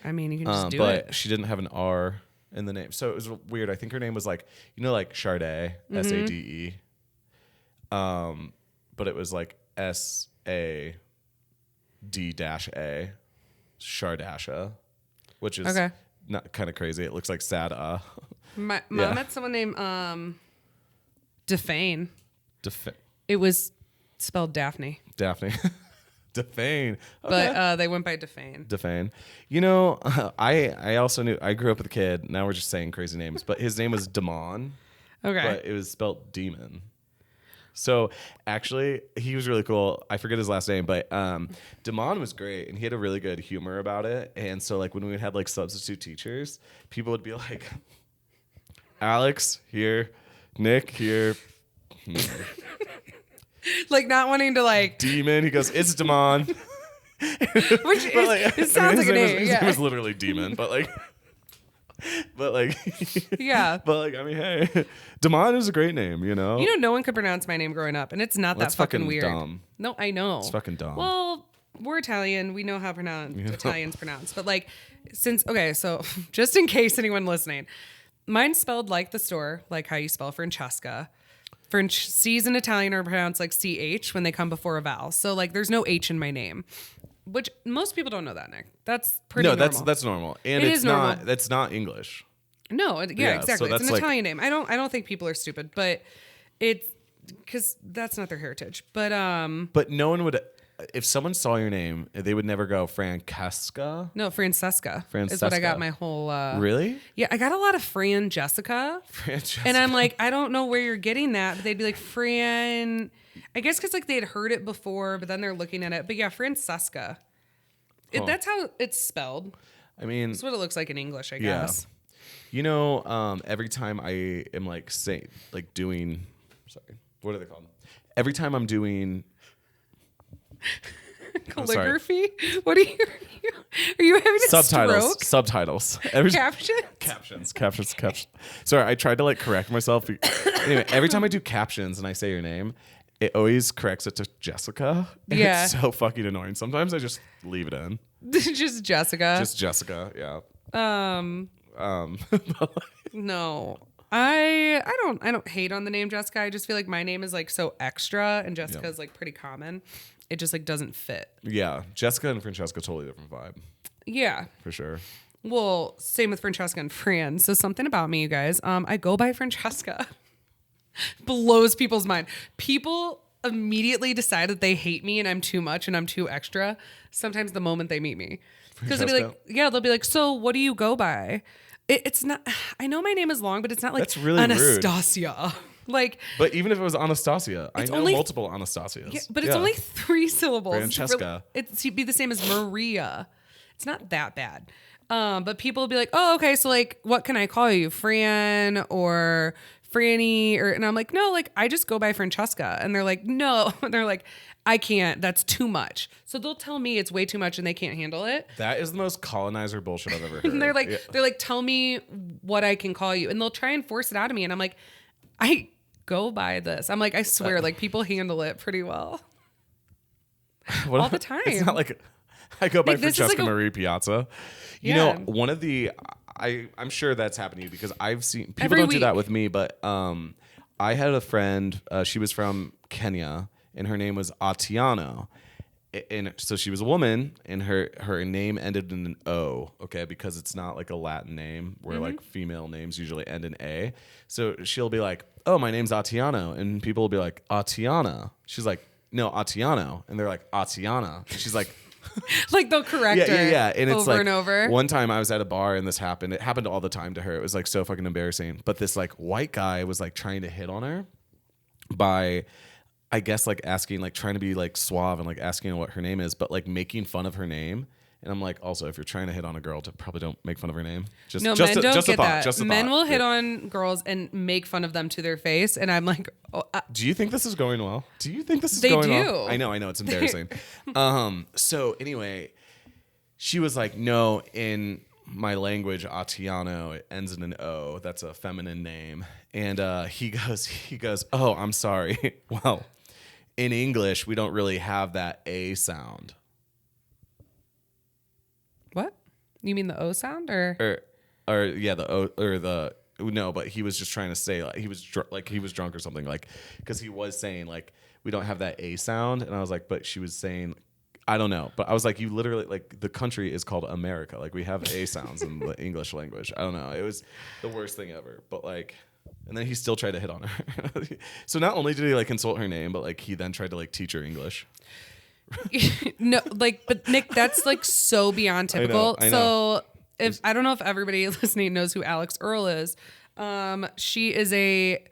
I mean, you can just do but it. she didn't have an R in the name, so it was weird. I think her name was like like Sade, Sade. But it was like SAD-A, Shardasha, which is not kind of crazy. It looks like Sada. My mom met someone named Defane. Defane. It was spelled Daphne. Defane. Okay. But they went by Defane. Defane. You know, I also knew. I grew up with a kid. Now we're just saying crazy names, but his name was Damon. Okay. But it was spelled demon. So actually, he was really cool. I forget his last name, but Damon was great, and he had a really good humor about it. And so, like when we would have like substitute teachers, people would be like, "Alex here, Nick here." Like not wanting to like demon. He goes, "It's Damon." Which is, like, it sounds like a name. His name was literally demon, but like. Yeah. But like, I mean, hey, Damon is a great name, you know? You know, no one could pronounce my name growing up, and it's not that fucking weird. Dumb. No, I know. It's fucking dumb. Well, we're Italian. We know how Italians pronounce. But like, so just in case anyone listening, mine's spelled like the store, like how you spell Francesca. C's in Italian are pronounced like CH when they come before a vowel. So like, there's no H in my name. Which most people don't know that, Nick. That's pretty normal. That's normal. And it's not that's not English. No, exactly. So it's an Italian name. I don't think people are stupid, but it's because that's not their heritage. But no one would, if someone saw your name, they would never go Francesca. No, Francesca is what I got my whole Really? Yeah, I got a lot of Fran Jessica. And I'm like, I don't know where you're getting that, but they'd be like Fran. I guess because like they had heard it before, but then they're looking at it. But yeah, Francesca. That's how it's spelled. I mean, that's what it looks like in English, I guess. You know, every time I am like doing, sorry, what are they called? Every time I'm doing calligraphy. What are you having a stroke? Subtitles. Captions. Sorry, I tried to like correct myself. Anyway, every time I do captions and I say your name, it always corrects it to Jessica. Yeah. It's so fucking annoying. Sometimes I just leave it in. Just Jessica. Just Jessica, yeah. No. I don't hate on the name Jessica. I just feel like my name is like so extra and Jessica is like pretty common. It just like doesn't fit. Yeah. Jessica and Francesca, totally different vibe. Yeah. For sure. Well, same with Francesca and Fran. So something about me, you guys. I go by Francesca. Blows people's mind. People immediately decide that they hate me and I'm too much and I'm too extra. Sometimes the moment they meet me. Because they'll be like, so what do you go by? It's not, I know my name is long, but it's not like That's really Anastasia. Rude. Like, But even if it was Anastasia, I know only- multiple Anastasias. yeah, but it's only 3 syllables. Francesca. It'd be the same as Maria. It's not that bad. But people will be like, oh, okay, so like, what can I call you? Fran or Franny? And I'm like, no, like, I just go by Francesca. And they're like, no. They're like, I can't. That's too much. So they'll tell me it's way too much and they can't handle it. That is the most colonizer bullshit I've ever heard. And they're like, tell me what I can call you. And they'll try and force it out of me. And I'm like, I go by this. I'm like, I swear, like, people handle it pretty well. All the time. It's not like I go by Like, this is Francesca like Marie Piazza. You know, one of the I'm sure that's happened to you because I've seen people Every don't do that week. with me, but I had a friend, she was from Kenya and her name was Atiano. And so she was a woman and her name ended in an O, okay, because it's not like a Latin name where like female names usually end in A. So she'll be like, oh, my name's Atiano. And people will be like, Atiana. She's like, no, Atiano. And they're like, Atiana. And she's like, like they'll correct her yeah. And it's over like, and over. one time I was at a bar and this happened. It happened all the time to her. It was like so fucking embarrassing. But this like white guy was like trying to hit on her by, I guess, like asking, like trying to be like suave and like asking what her name is, but like making fun of her name. And I'm like, also, if you're trying to hit on a girl, probably don't make fun of her name. Men don't get that. Men will hit on girls and make fun of them to their face. And I'm like, do you think this is going well? Do you think this is going well? I know. It's embarrassing. So anyway, she was like, no, in my language, Atiano, it ends in an O. That's a feminine name. And he goes, oh, I'm sorry. Well, in English, we don't really have that A sound. what? You mean the O sound or Yeah, the O or the no, but he was just trying to say like he was drunk or something, like because he was saying like we don't have that A sound, and I was like, but she was saying I don't know, but I was like, you literally like the country is called America, like we have A sounds in the English language. I don't know, it was the worst thing ever, but like. And then he still tried to hit on her. So not only did he like insult her name, but like he then tried to like teach her English. no, like, but Nick, that's like so beyond typical. I know. So if I don't know if everybody listening knows who Alex Earl is. She is a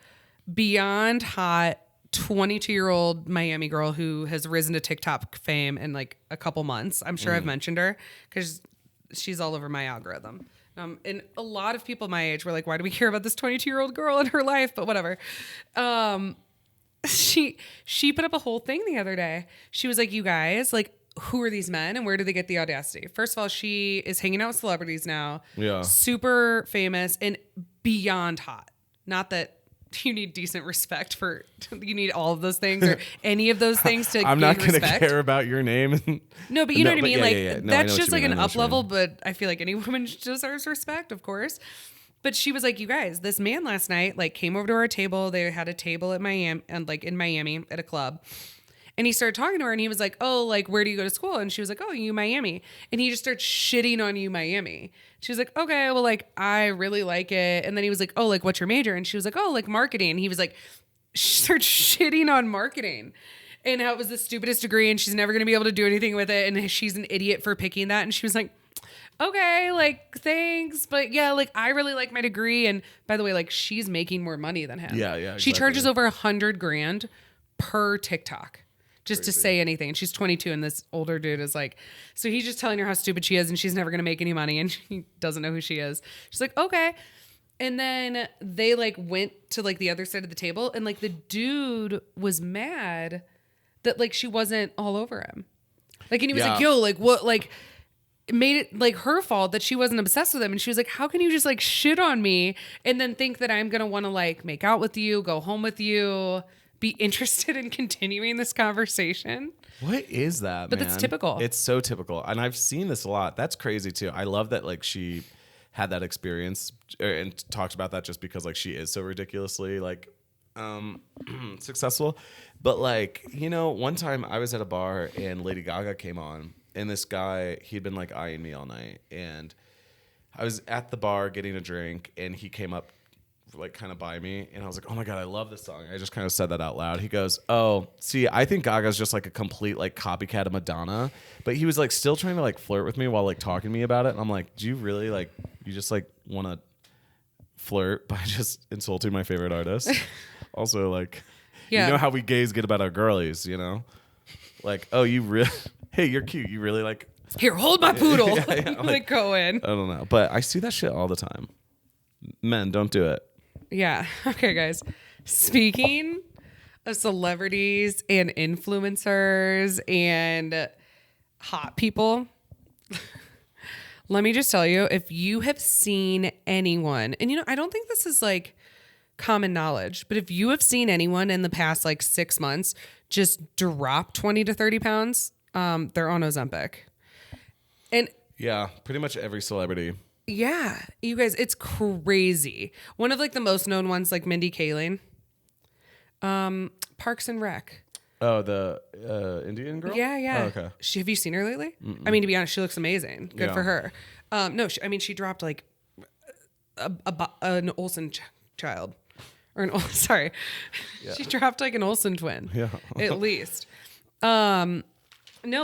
beyond hot 22-year-old Miami girl who has risen to TikTok fame in like a couple months. I'm sure I've mentioned her because she's all over my algorithm. And a lot of people my age were like, why do we care about this 22-year-old girl in her life? But whatever. She put up a whole thing the other day. She was like, you guys, like, who are these men and where do they get the audacity? First of all, she is hanging out with celebrities now. Yeah. Super famous and beyond hot. Not that you need decent respect for, you need all of those things or any of those things to I'm not going to respect. care about your name. No, but you know what I mean? Yeah. No, that's just like an up level, but I feel like any woman deserves respect, of course. But she was like, you guys, this man last night, like came over to our table. They had a table at Miami and like in Miami at a club. And he started talking to her and he was like, oh, like, where do you go to school? And she was like, oh, U Miami. And he just started shitting on U Miami. She was like, okay, well, like, I really like it. And then he was like, oh, like, what's your major? And she was like, oh, like marketing. And he was like, she started shitting on marketing and how it was the stupidest degree and she's never going to be able to do anything with it. And she's an idiot for picking that. And she was like, okay, like, thanks. But yeah, like, I really like my degree. And by the way, like, she's making more money than him. Yeah. Exactly. She charges over $100,000 per TikTok. Just to say anything. And she's 22 and this older dude is like, so he's just telling her how stupid she is and she's never going to make any money and she doesn't know who she is. She's like, okay. And then they like went to like the other side of the table and like the dude was mad that like she wasn't all over him. Like, and he was like, yo, like what, like made it like her fault that she wasn't obsessed with him. And she was like, how can you just like shit on me and then think that I'm going to want to like make out with you, go home with you, be interested in continuing this conversation. What is that, but man? That's typical. It's so typical. And I've seen this a lot. That's crazy too. I love that like she had that experience and talked about that just because like she is so ridiculously like successful. But like, you know, one time I was at a bar and Lady Gaga came on and this guy, he'd been like eyeing me all night. And I was at the bar getting a drink and he came up like kind of by me and I was like, oh my God, I love this song. I just kind of said that out loud. He goes, oh, see, I think Gaga's just like a complete like copycat of Madonna. But he was like still trying to like flirt with me while like talking to me about it. And I'm like, do you really like, you just like want to flirt by just insulting my favorite artist? Also, like, Yeah. you know how we gays get about our girlies, you know? Like, oh, you really, hey, you're cute. You really like, Here, hold my poodle. Yeah, like go in. I don't know. But I see that shit all the time. Men, don't do it. Yeah. Okay, guys. Speaking of celebrities and influencers and hot people, let me just tell you, if you have seen anyone, and I don't think this is like common knowledge, but if you have seen anyone in the past like 6 months just drop 20 to 30 pounds, they're on Ozempic. And Yeah, pretty much every celebrity. yeah, you guys, it's crazy. One of like the most known ones, like Mindy Kaling, Parks and Rec. Oh, the Indian girl? Yeah, yeah. Oh, okay. Have you seen her lately? I mean, to be honest, she looks amazing. Good Yeah. for her. No, she dropped like an Olsen child. Or sorry. Yeah. She dropped like an Olsen twin. Yeah. At least. No,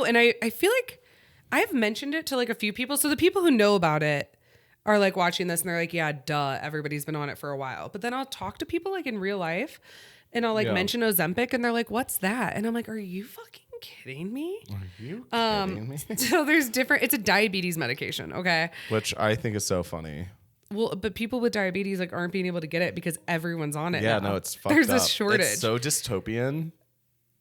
and I feel like I've mentioned it to like a few people. So the people who know about it are like watching this and they're like, yeah, duh, everybody's been on it for a while. But then I'll talk to people like in real life and I'll like mention Ozempic and they're like, what's that? And I'm like, are you fucking kidding me? Are you kidding me? So there's it's a diabetes medication, okay? Which I think is so funny. Well, but people with diabetes like aren't being able to get it because everyone's on it. Yeah, now. no, it's fucked There's up. a shortage. It's so dystopian.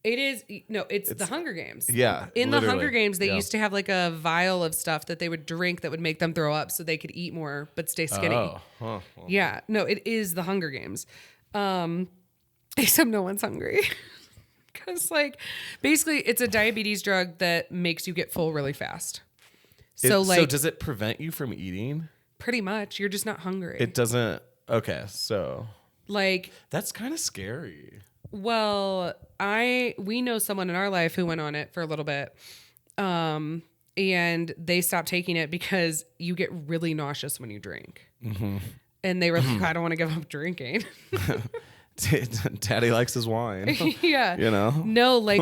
It is it's the Hunger Games. Yeah, In literally. the Hunger Games, they Yeah. used to have like a vial of stuff that they would drink that would make them throw up so they could eat more but stay skinny. Oh, huh. Well, Yeah. No, it is the Hunger Games. Except no one's hungry. Cuz like basically it's a diabetes drug that makes you get full really fast. So so does it prevent you from eating? pretty much you're just not hungry. It doesn't. Okay, so like that's kind of scary. well, we know someone in our life who went on it for a little bit. And they stopped taking it because you get really nauseous when you drink. Mm-hmm. And they were like, I don't want to give up drinking. Daddy likes his wine. Yeah. You know? No, like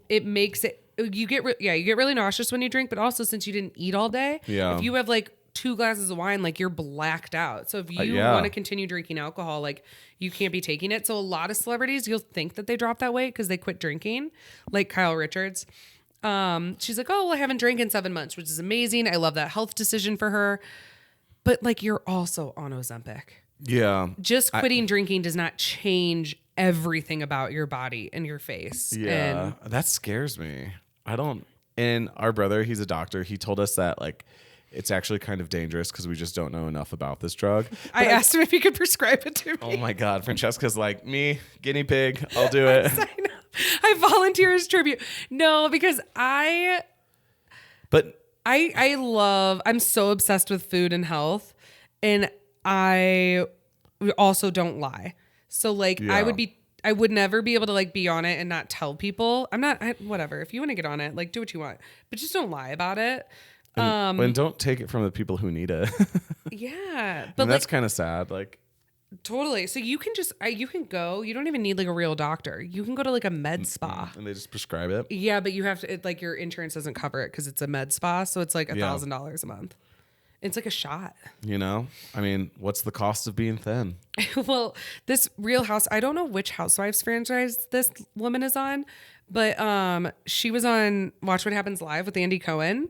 it makes it you get really nauseous when you drink, but also since you didn't eat all day, Yeah. if you have like 2 glasses of wine, like you're blacked out. So if you yeah. want to continue drinking alcohol, like you can't be taking it. So a lot of celebrities, you'll think that they dropped that weight because they quit drinking, like Kyle Richards. She's like, oh, well, I haven't drank in 7 months, which is amazing. I love that health decision for her. But like, you're also on Ozempic. Yeah. Just quitting drinking does not change everything about your body and your face. Yeah. That scares me. I don't. And our brother, he's a doctor. He told us that like it's actually kind of dangerous because we just don't know enough about this drug. I asked him if he could prescribe it to me. Oh my God. Francesca's like, me, guinea pig, I'll do it. I volunteer as tribute. No, because But I'm so obsessed with food and health, and I also don't lie. So like Yeah. I would never be able to like be on it and not tell people. Whatever. If you want to get on it, like do what you want, but just don't lie about it. and don't take it from the people who need it. Yeah. But But that's like kind of sad. Like, totally. So you can you can go, you don't even need like a real doctor. You can go to like a med spa. and they just prescribe it. Yeah, but you have to like your insurance doesn't cover it because it's a med spa. So it's like Yeah. $1,000 a month. It's like a shot. You know, I mean, what's the cost of being thin? Well, this Real House, I don't know which Housewives franchise this woman is on, but she was on Watch What Happens Live with Andy Cohen,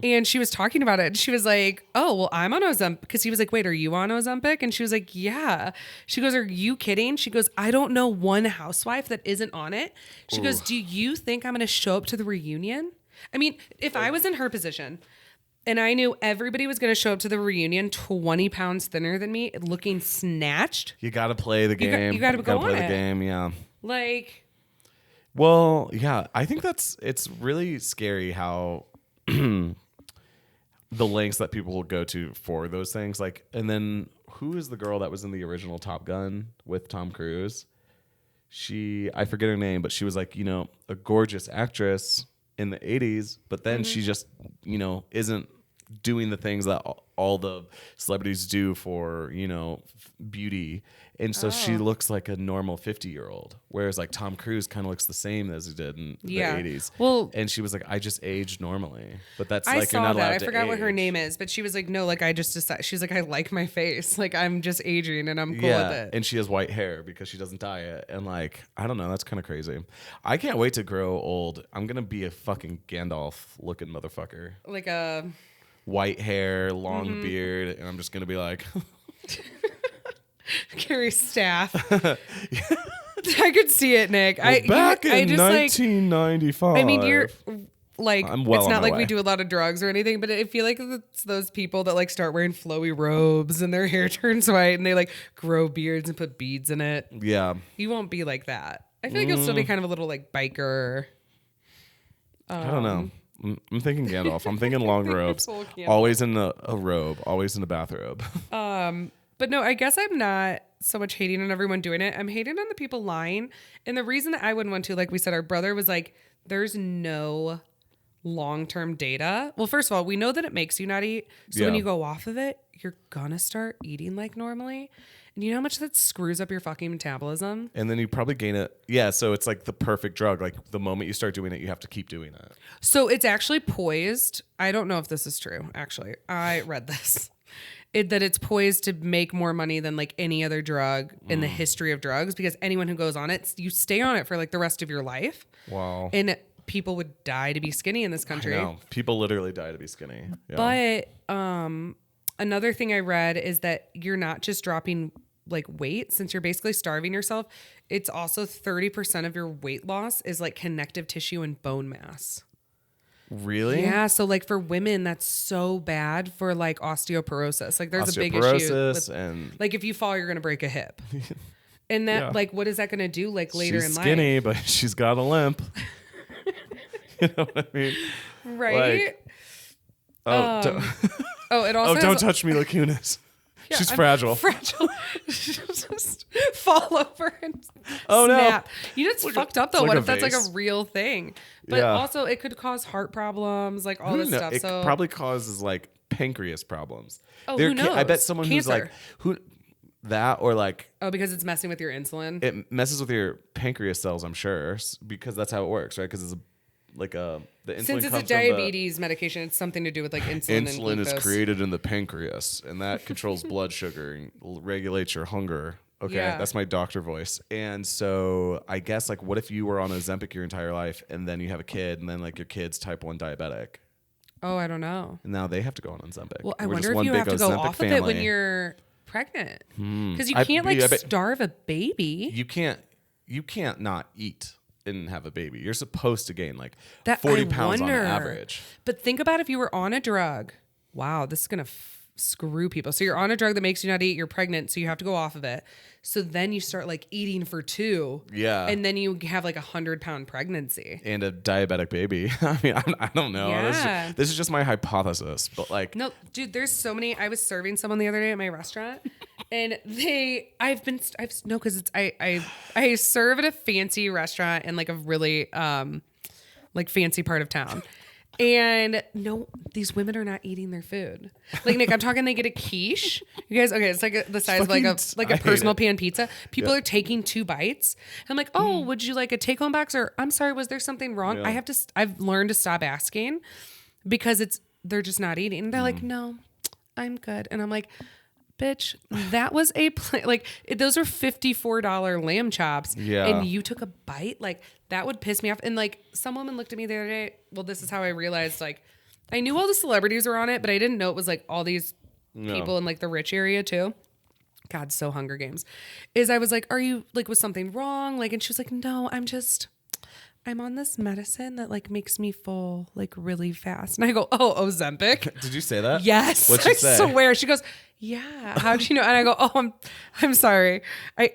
and she was talking about it. And she was like, "Oh, well, I'm on Ozempic," because he was like, "Wait, are you on Ozempic?" And she was like, "Yeah." She goes, "Are you kidding?" She goes, "I don't know one housewife that isn't on it." She goes, "Do you think I'm going to show up to the reunion?" I mean, if I was in her position. And I knew everybody was going to show up to the reunion 20 pounds thinner than me, looking snatched. You got to play the game. You got to go play on the it. game. Yeah. Like, Well, yeah, I think it's really scary how the lengths that people will go to for those things. Like, and then who is the girl that was in the original Top Gun with Tom Cruise? I forget her name, but she was like, a gorgeous actress in the 80s, but then she just, isn't doing the things that all the celebrities do for, beauty. And so she looks like a normal 50-year-old, whereas like Tom Cruise kind of looks the same as he did in the 80s. Well, and she was like, I just aged normally, but that's I like saw you're not allowed that. to I forgot what her age. name is, but she was like, no, like I just decided. She's like, I like my face, like I'm just aging and I'm cool with it. And she has white hair because she doesn't dye it, and like I don't know, that's kind of crazy. I can't wait to grow old. I'm gonna be a fucking Gandalf looking motherfucker, Like a white hair, long beard, and I'm just gonna be like. carry staff. I could see it, Nick. Well, back in 1995. I mean, you're like, I'm well it's on not my like way. we do a lot of drugs or anything, but I feel like it's those people that like start wearing flowy robes and their hair turns white and they like grow beards and put beads in it. Yeah. You won't be like that. I feel like you'll still be kind of a little like biker. I don't know. I'm thinking Gandalf. I'm thinking long robes. Gandalf. Always in a robe. Always in a bathrobe. But no, I guess I'm not so much hating on everyone doing it. I'm hating on the people lying. And the reason that I wouldn't want to, like we said, our brother was like, there's no long-term data. Well, first of all, we know that it makes you not eat. So when you go off of it, you're gonna start eating like normally. And you know how much that screws up your fucking metabolism? And then you probably gain it. Yeah, so it's like the perfect drug. Like the moment you start doing it, you have to keep doing it. So it's actually poised. I don't know if this is true, actually. I read this. That it's poised to make more money than like any other drug in the history of drugs, because anyone who goes on it, you stay on it for like the rest of your life. Wow. And people would die to be skinny in this country. I know. People literally die to be skinny. Yeah. But another thing I read is that you're not just dropping like weight, since you're basically starving yourself. It's also 30% of your weight loss is like connective tissue and bone mass. Really? Yeah. So like for women, that's so bad for like osteoporosis. Like there's a big issue with, and like if you fall, you're going to break a hip. And that like, what is that going to do like later she's in skinny, life? but she's got a limp. You know what I mean? Right. Like, it also don't touch me, Lacunas. Yeah, she's I'm fragile. She'll just fall over and Oh, no. snap. You know, it's fucked up though. like What a if that's like vase. a real thing? But Yeah. also it could cause heart problems, like all this stuff. It So probably causes like pancreas problems. Oh, who knows? I bet someone who's Cancer. like that or like because it's messing with your insulin. it messes with your pancreas cells. I'm sure because that's how it works, right? Because it's the insulin Since it's a comes diabetes medication, it's something to do with like insulin. And insulin is glucose. created in the pancreas, and that controls blood sugar and regulates your hunger. Okay, Yeah. that's my doctor voice. And so I guess like, what if you were on Ozempic your entire life, and then you have a kid, and then like your kid's type 1 diabetic, Oh, I don't know. and now they have to go on Ozempic. Well, I We're wonder just if one you big have to go Ozempic off of it when family. you're pregnant, because you I- can't like I bet- starve a baby. You can't not eat and have a baby. You're supposed to gain like That 40 I pounds wonder. on average. But think about if you were on a drug. Wow, this is gonna screw people. So you're on a drug that makes you not eat. You're pregnant, so you have to go off of it. So then you start like eating for 2. Yeah. And then you have like 100-pound pregnancy. And a diabetic baby. I mean, I don't know. Yeah. This is just my hypothesis, but like, No, dude, there's so many. I was serving someone the other day at my restaurant, and because I serve at a fancy restaurant in like a really like fancy part of town. And no, these women are not eating their food. Like Nick, I'm talking. They get a quiche. You guys, okay? It's like the size of like I a hate personal it. pan pizza. People are taking 2 bites. And I'm like, oh, would you like a take home box? Or I'm sorry, was there something wrong? Yeah. I've learned to stop asking because they're just not eating. And they're like, no, I'm good. And I'm like, bitch, that was a those are $54 lamb chops. Yeah. And you took a bite. Like that would piss me off. And like some woman looked at me the other day. Well, this is how I realized like I knew all the celebrities were on it, but I didn't know it was like all these people in like the rich area too. God, so Hunger Games. I was like, are you like, was something wrong? Like, and she was like, no, I'm on this medicine that like makes me full like really fast. And I go, oh, Ozempic. did you say that? Yes. What'd she I say? swear. She goes, yeah. How do you know? And I go, oh, I'm sorry.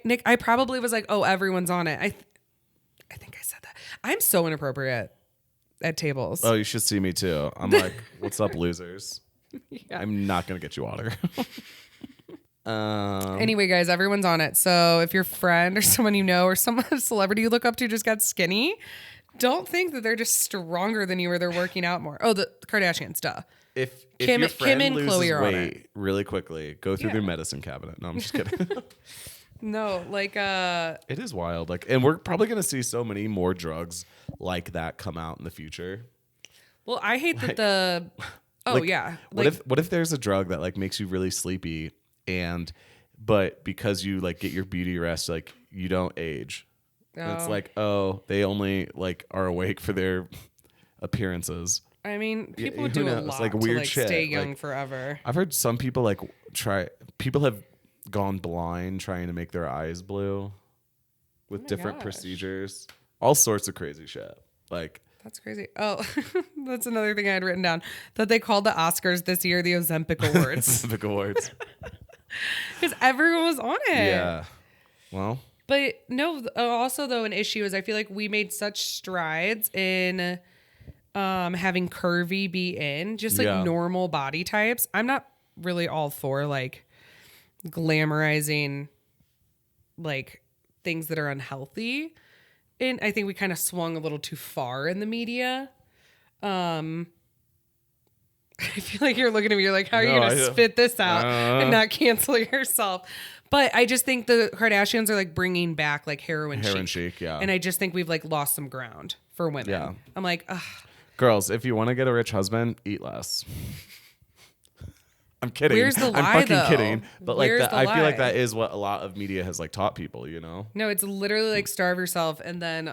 Nick, I probably was like, oh, everyone's on it. I think I said that. I'm so inappropriate at tables. Oh, you should see me too. I'm like, what's up, losers? Yeah. I'm not gonna get you water. Anyway, guys, everyone's on it. So if your friend or someone you know or some celebrity you look up to just got skinny, don't think that they're just stronger than you or they're working out more. Oh, the Kardashians, duh. If Kim, your friend Kim and loses Chloe are on weight really quickly, go through Yeah. their medicine cabinet. No, I'm just kidding. No, like It is wild. Like, and we're probably gonna see so many more drugs like that come out in the future. well, I hate that the Like, yeah. What if there's a drug that like makes you really sleepy but because you like get your beauty rest, like you don't age. And it's like, oh, they only like are awake for their appearances. I mean, people who do a knows? lot Like, to weird like shit. stay young Like, forever. I've heard some people like people have gone blind trying to make their eyes blue with my different gosh. procedures. All sorts of crazy shit. Like, That's crazy. Oh, that's another thing I had written down, that they called the Oscars this year the Ozempic Awards Pacific Awards. because everyone was on it. Yeah. Well, But no, also though, an issue is I feel like we made such strides in having curvy be in, just like Yeah. normal body types. I'm not really all for like glamorizing like things that are unhealthy. And I think we kind of swung a little too far in the media. I feel like you're looking at me, you're like, how are you No, going to spit this out and not cancel yourself? But I just think the Kardashians are like bringing back like heroin chic. yeah. And I just think we've like lost some ground for women. Yeah. I'm like, ugh. Girls, if you want to get a rich husband, eat less. I'm kidding. Where's the lie, I'm fucking though? kidding. But like Where's that, the I feel like lie? that is what a lot of media has like taught people, you know? No, it's literally like starve yourself and then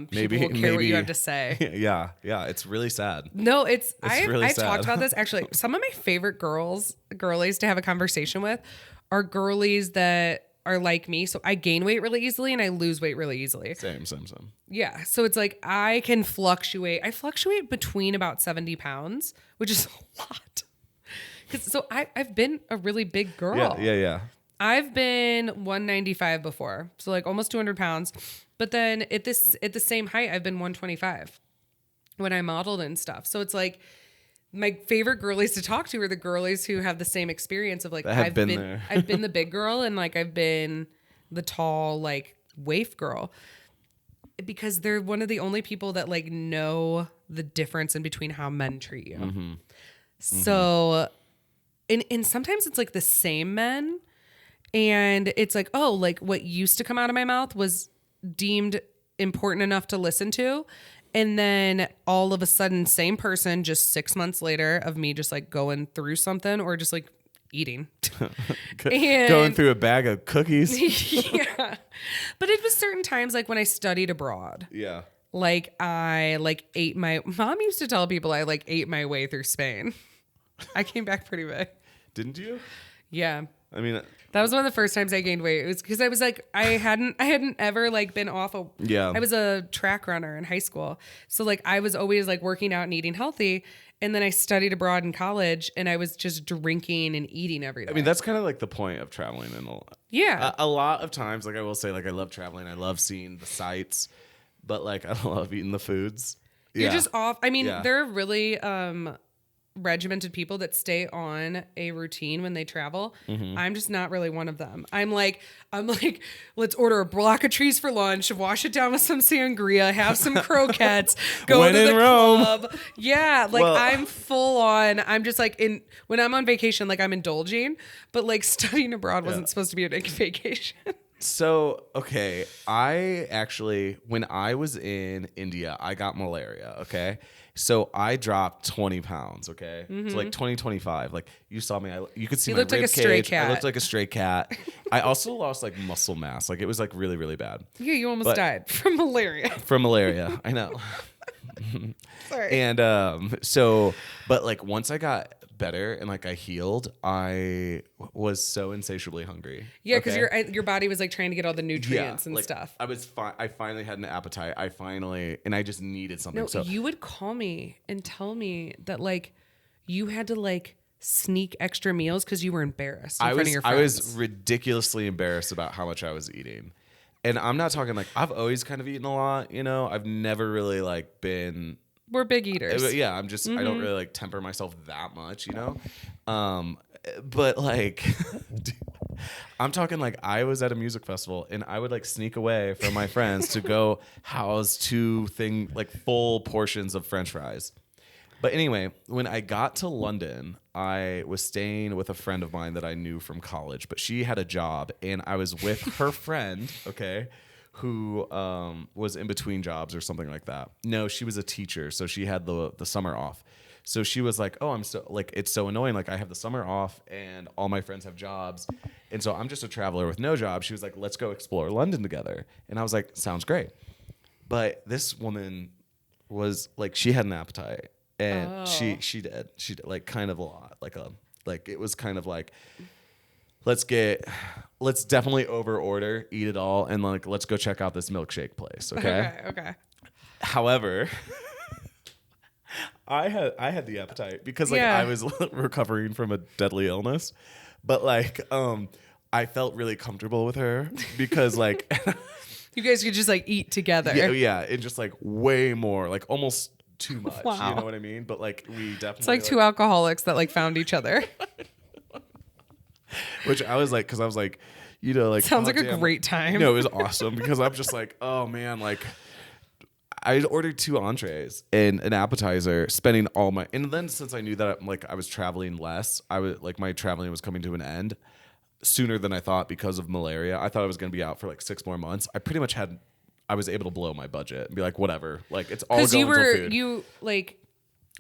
people will care what you have to say. Yeah. It's really sad. No, I've really sad. talked about this actually. Some of my favorite girlies to have a conversation with are girlies that are like me. So I gain weight really easily and I lose weight really easily. Same. Yeah. So it's like I can fluctuate. I fluctuate between about 70 pounds, which is a lot. So I've been a really big girl. Yeah. I've been 195 before. So like almost 200 pounds. But then at the same height, I've been 125 when I modeled and stuff. So it's like my favorite girlies to talk to are the girlies who have the same experience of like, I've been there. I've been the big girl and like I've been the tall, like waif girl, because they're one of the only people that like know the difference in between how men treat you. Mm-hmm. So, and sometimes it's like the same men and it's like, oh, like what used to come out of my mouth was deemed important enough to listen to. And then all of a sudden, same person just 6 months later of me just like going through something or just like eating. Going through a bag of cookies. Yeah. But it was certain times like when I studied abroad. Yeah. Like I like ate my mom used to tell people I like ate my way through Spain. I came back pretty big. Didn't you? Yeah. I mean, That was one of the first times I gained weight. It was because I was like, I hadn't ever like been off a, Yeah. I was a track runner in high school. So like I was always like working out and eating healthy. And then I studied abroad in college and I was just drinking and eating every day. I mean, that's kind of like the point of traveling in yeah. a lot of times. Like I will say, like I love traveling. I love seeing the sights, but like I love eating the foods. You're Yeah. just off. I mean, Yeah. there are really regimented people that stay on a routine when they travel. Mm-hmm. I'm just not really one of them. I'm like, let's order a block of trees for lunch, wash it down with some sangria, have some croquettes, go When to in the Rome. club. Yeah, like Well- I'm full on. I'm just like when I'm on vacation, like I'm indulging, but like studying abroad wasn't supposed to be a big vacation. So, okay, I actually, when I was in India, I got malaria, okay? So I dropped 20 pounds, okay? So like 25. Like you saw me, you could see You my looked like rib a stray cage. cat. I looked like a stray cat. I also lost like muscle mass. Like it was like really, really bad Yeah, you almost But- died from malaria. from malaria. I know. Sorry. And but like once I got better and like I healed, I was so insatiably hungry. Yeah, because okay? your body was like trying to get all the nutrients and like, stuff. I was I finally had an appetite. and I just needed something. No, So you would call me and tell me that like you had to like sneak extra meals because you were embarrassed in front of your I friends. was ridiculously embarrassed about how much I was eating. And I'm not talking like I've always kind of eaten a lot, you know. I've never really like been We're big eaters. yeah, I'm just I don't really like temper myself that much, you know. But like I'm talking like I was at a music festival and I would like sneak away from my friends to go house full portions of French fries. But anyway, when I got to London, I was staying with a friend of mine that I knew from college, but she had a job, and I was with her friend, okay, who was in between jobs or something like that. No, she was a teacher, so she had the summer off. So she was like, "Oh, I'm so like it's so annoying. Like I have the summer off, and all my friends have jobs, and so I'm just a traveler with no job." She was like, "Let's go explore London together," and I was like, "Sounds great." But this woman was like, she had an appetite, and she did like kind of a lot, like it was kind of like, let's definitely over order, eat it all, and like let's go check out this milkshake place. Okay. However, I had the appetite because like I was recovering from a deadly illness, but like I felt really comfortable with her because like you guys could just like eat together. Yeah, and just like way more, like almost too much. Wow. You know what I mean? But like we definitely, it's like two alcoholics that like found each other. Which I was like, because I was like, you know, like sounds like a great time. No, it was awesome because I'm just like, oh man, like I ordered 2 entrees and an appetizer, spending all my, and then since I knew that I was traveling less, I was like, my traveling was coming to an end sooner than I thought because of malaria. I thought I was going to be out for like 6 more months. I pretty much I was able to blow my budget and be like, whatever, like it's all going to food. You like,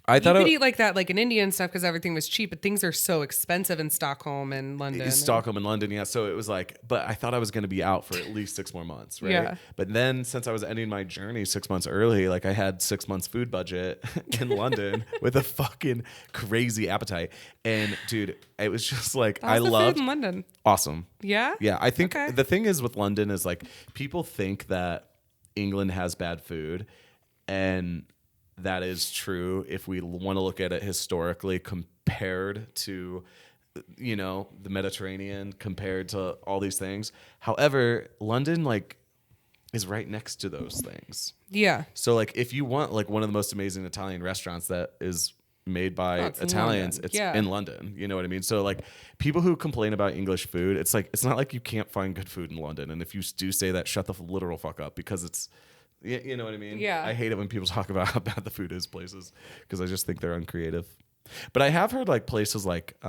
I thought you could eat like that, like in India and stuff, because everything was cheap, but things are so expensive in Stockholm and London. Yeah. So it was like, but I thought I was going to be out for at least 6 more months, right? Yeah. But then since I was ending my journey 6 months early, like I had 6 months food budget in London with a fucking crazy appetite. And dude, it was just like, I loved food in London. Awesome. Yeah. Yeah. I think the thing is with London is like people think that England has bad food, and that is true if we want to look at it historically compared to, you know, the Mediterranean, compared to all these things. However, London like is right next to those things. Yeah. So like if you want like one of the most amazing Italian restaurants that is made by Italians, it's in London. You know what I mean? So like people who complain about English food, it's like, it's not like you can't find good food in London. And if you do say that, shut the literal fuck up, because it's, you know what I mean? Yeah. I hate it when people talk about how bad the food is places, because I just think they're uncreative. But I have heard like places like who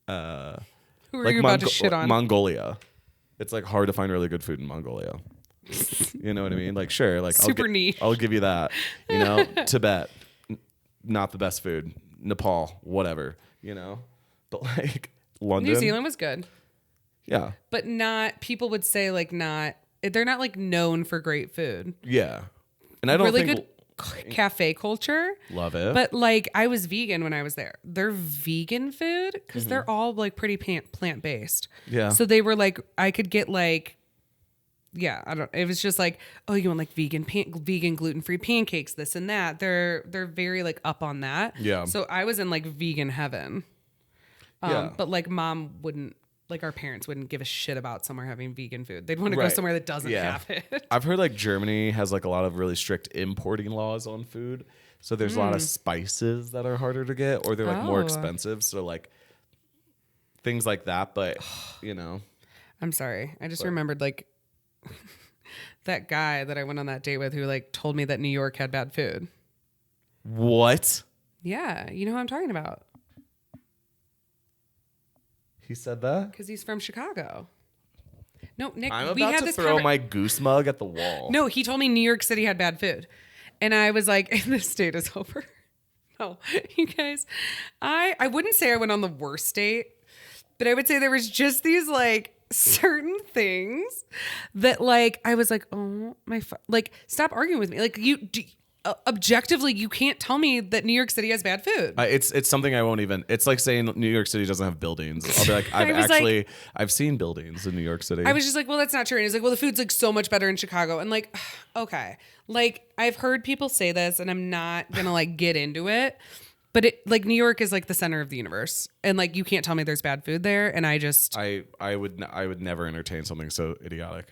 are like you about to shit on? Mongolia. It's like hard to find really good food in Mongolia. You know what I mean? Like sure, like super niche. I'll give you that. You know, Tibet, not the best food. Nepal, whatever. You know, but like London, New Zealand was good. Yeah, but not. People would say like not. They're not like known for great food. Yeah. And I don't really think good cafe culture. Love it. But like I was vegan when I was there. They're vegan food because they're all like pretty plant based. Yeah. So they were like, I could get like, yeah, I don't. It was just like, oh, you want like vegan gluten free pancakes, this and that. They're very like up on that. Yeah. So I was in like vegan heaven. Yeah. But like mom wouldn't. Like our parents wouldn't give a shit about somewhere having vegan food. They'd want to go somewhere that doesn't have it. I've heard like Germany has like a lot of really strict importing laws on food. So there's a lot of spices that are harder to get, or they're like more expensive. So like things like that. But you know, I'm sorry. I just remembered like that guy that I went on that date with who like told me that New York had bad food. What? Yeah. You know who I'm talking about. He said that? Because he's from Chicago. No, Nick, I'm we about had to this throw my goose mug at the wall. No, he told me New York City had bad food. And I was like, this date is over. No, you guys, I wouldn't say I went on the worst date, but I would say there was just these like certain things that like, I was like, oh my, like, stop arguing with me. Like objectively, you can't tell me that New York City has bad food. It's something I won't even. It's like saying New York City doesn't have buildings. I'll be like, I've seen buildings in New York City. I was just like, well, that's not true. And he's like, well, the food's like so much better in Chicago. And like, okay, like I've heard people say this, and I'm not gonna like get into it, but it like New York is like the center of the universe, and like you can't tell me there's bad food there. And I would never entertain something so idiotic.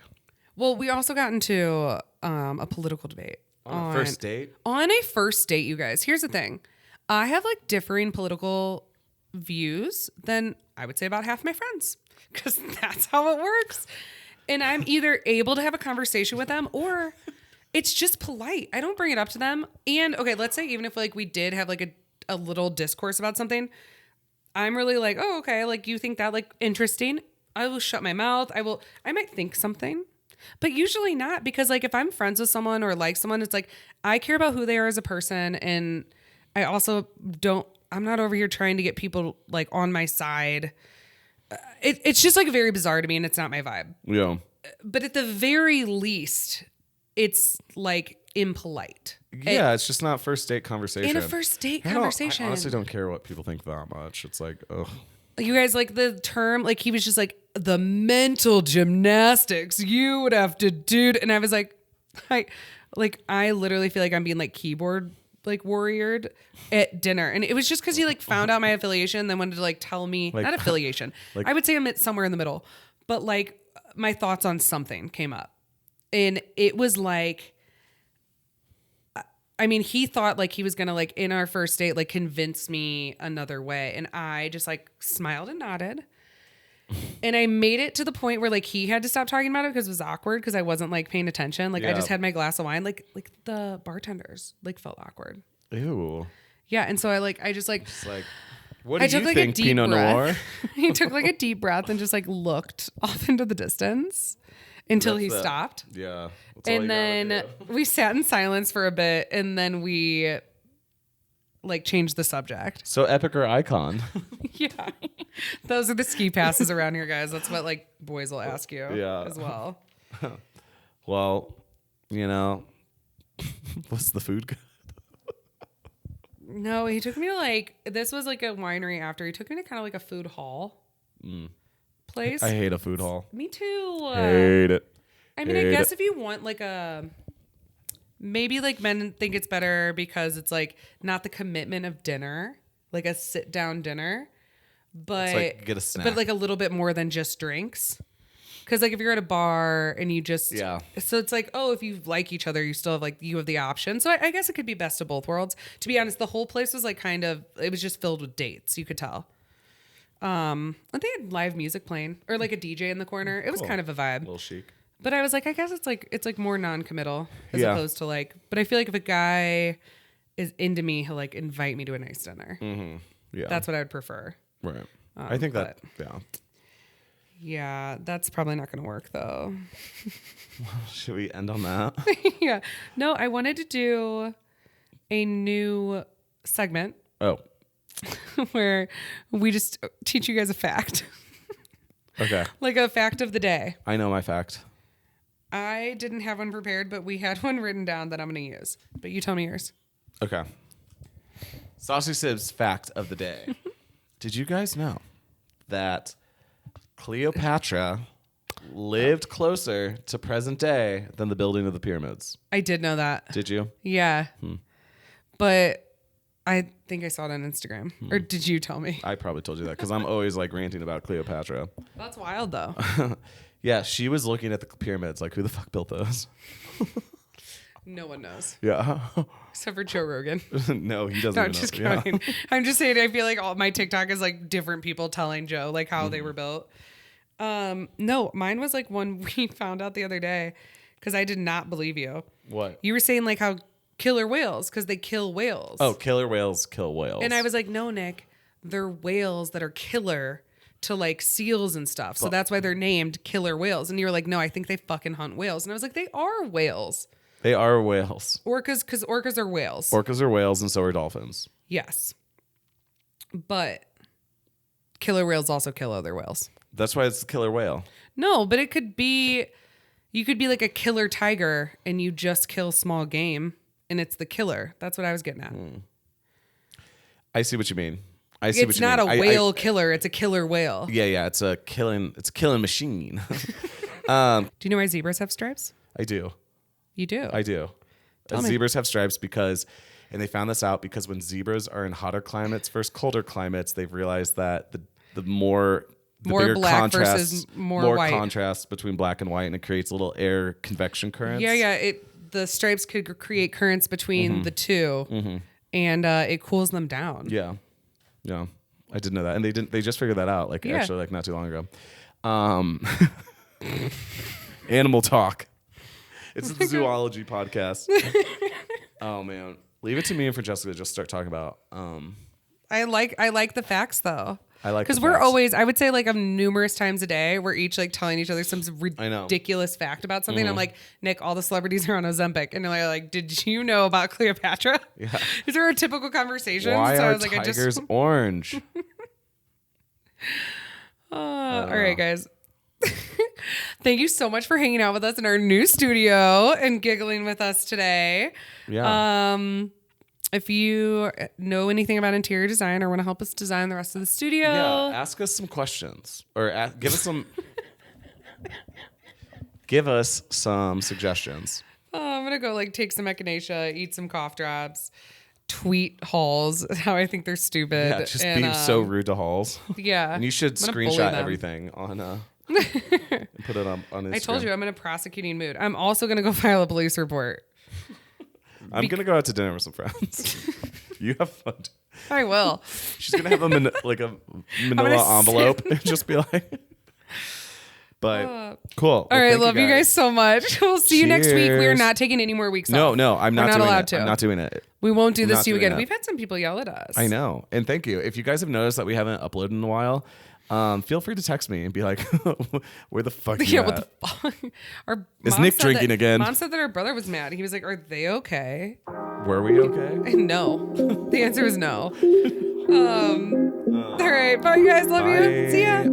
Well, we also got into a political debate. On a first date? On a first date, you guys. Here's the thing. I have like differing political views than I would say about half my friends, because that's how it works. And I'm either able to have a conversation with them, or It's just polite. I don't bring it up to them. And okay, let's say even if like we did have like a little discourse about something, I'm really like, oh, okay, like you think that like interesting. I will shut my mouth. I might think something, but usually not, because like if I'm friends with someone or like someone, it's like I care about who they are as a person. And I also I'm not over here trying to get people like on my side. It's just like very bizarre to me, and it's not my vibe. Yeah. But at the very least, it's like impolite. Yeah, it's just not first date conversation. In a first date conversation. I honestly don't care what people think that much. It's like, ugh. You guys, like the term, like he was just like, the mental gymnastics you would have to do. And I was like, I literally feel like I'm being like keyboard like warriored at dinner. And it was just because he like found out my affiliation, then wanted to like tell me, like, not affiliation. like, I would say I'm at somewhere in the middle, but like my thoughts on something came up. And it was like, I mean, he thought like he was going to like in our first date, like convince me another way. And I just like smiled and nodded. And I made it to the point where like he had to stop talking about it because it was awkward because I wasn't like paying attention. Like I just had my glass of wine. Like the bartenders like felt awkward. Ew. Yeah. And so I just like, what do you like think, Pinot Noir? He took like a deep breath and just like looked off into the distance until he stopped. Yeah. And then we sat in silence for a bit, and then we like changed the subject. So epic or icon? Yeah. Those are the ski passes around here, guys. That's what like boys will ask you as well. Well, you know, what's the food good? No, he took me to like, this was like a winery after. He took me to kind of like a food hall place. I hate a food hall. Me too. Hate it. I mean, I guess if you want like maybe like men think it's better because it's like not the commitment of dinner, like a sit down dinner, but like get a snack. But like a little bit more than just drinks. Cause like if you're at a bar and you just, so it's like, oh, if you like each other, you still have like, you have the option. So I guess it could be best of both worlds. To be honest, the whole place was like it was just filled with dates. You could tell. And they had live music playing or like a DJ in the corner. It was kind of a vibe. A little chic. But I was like, I guess it's like more non-committal as opposed to like, but I feel like if a guy is into me, he'll like invite me to a nice dinner. Mm-hmm. Yeah. That's what I would prefer. Right. I think that, Yeah, that's probably not going to work though. Should we end on that? Yeah. No, I wanted to do a new segment. Oh. Where we just teach you guys a fact. Okay. Like a fact of the day. I know my fact. I didn't have one prepared, but we had one written down that I'm going to use. But you tell me yours. Okay. Saucy Sibz fact of the day. Did you guys know that Cleopatra lived closer to present day than the building of the pyramids? I did know that. Did you? Yeah. But I think I saw it on Instagram. Or did you tell me? I probably told you that because I'm always like ranting about Cleopatra. That's wild though. Yeah, she was looking at the pyramids like, who the fuck built those? No one knows. Yeah. Except for Joe Rogan. No, he doesn't No, even I'm just know. kidding. Yeah. I'm just saying, I feel like all my TikTok is like different people telling Joe like how they were built. No, mine was like one we found out the other day because I did not believe you. What? You were saying like how killer whales because they kill whales. Oh, killer whales kill whales. And I was like, no, Nick, they're whales that are killer to like seals and stuff. So that's why they're named killer whales. And you were like, no, I think they fucking hunt whales. And I was like, they are whales. They are whales. Orcas, because orcas are whales. Orcas are whales and so are dolphins. Yes. But killer whales also kill other whales. That's why it's the killer whale. No, but it could be, you could be like a killer tiger and you just kill small game and it's the killer. That's what I was getting at. I see what you mean. I see what It's you mean. not a whale killer. It's a killer whale. Yeah. It's a killing machine. Do you know why zebras have stripes? I do. You do? I do. Zebras have stripes because, and they found this out because when zebras are in hotter climates versus colder climates, they've realized that the bigger black contrast, versus more white. Contrast between black and white, and it creates little air convection currents. Yeah. The stripes could create currents between the two, and it cools them down. Yeah. I didn't know that, and they just figured that out actually not too long ago. Animal talk. It's the zoology podcast. Oh man, leave it to me and Francesca to just start talking about. I like the facts though. I like because we're always, I would say, like numerous times a day, we're each like telling each other some ridiculous fact about something. I'm like, Nick, all the celebrities are on Ozempic, and they're like, did you know about Cleopatra? Yeah. These are our typical conversations. Why so I are was like, tigers orange? All right, guys. Thank you so much for hanging out with us in our new studio and giggling with us today. Yeah. If you know anything about interior design or want to help us design the rest of the studio, ask us some questions or give us some give us some suggestions. I'm gonna go like take some echinacea, eat some cough drops, tweet hauls how I think they're stupid. Yeah, just be so rude to Halls. Yeah, and you should screenshot everything on and put it on Instagram. I told you I'm in a prosecuting mood. I'm also gonna go file a police report. I'm going to go out to dinner with some friends. You have fun. I will. She's going to have a manila envelope and just be like, but cool. All right. Love you guys so much. We'll see you next week. We are not taking any more weeks off. No, I'm not allowed to. I'm not doing it. We won't do this to you again. We've had some people yell at us. I know. And thank you. If you guys have noticed that we haven't uploaded in a while, feel free to text me and be like, where the fuck you at? What the fuck? Is Nick drinking again? Mom said that our brother was mad. He was like, are they okay? Were we okay? No. The answer is no. All right. Bye, guys. Love you. See ya.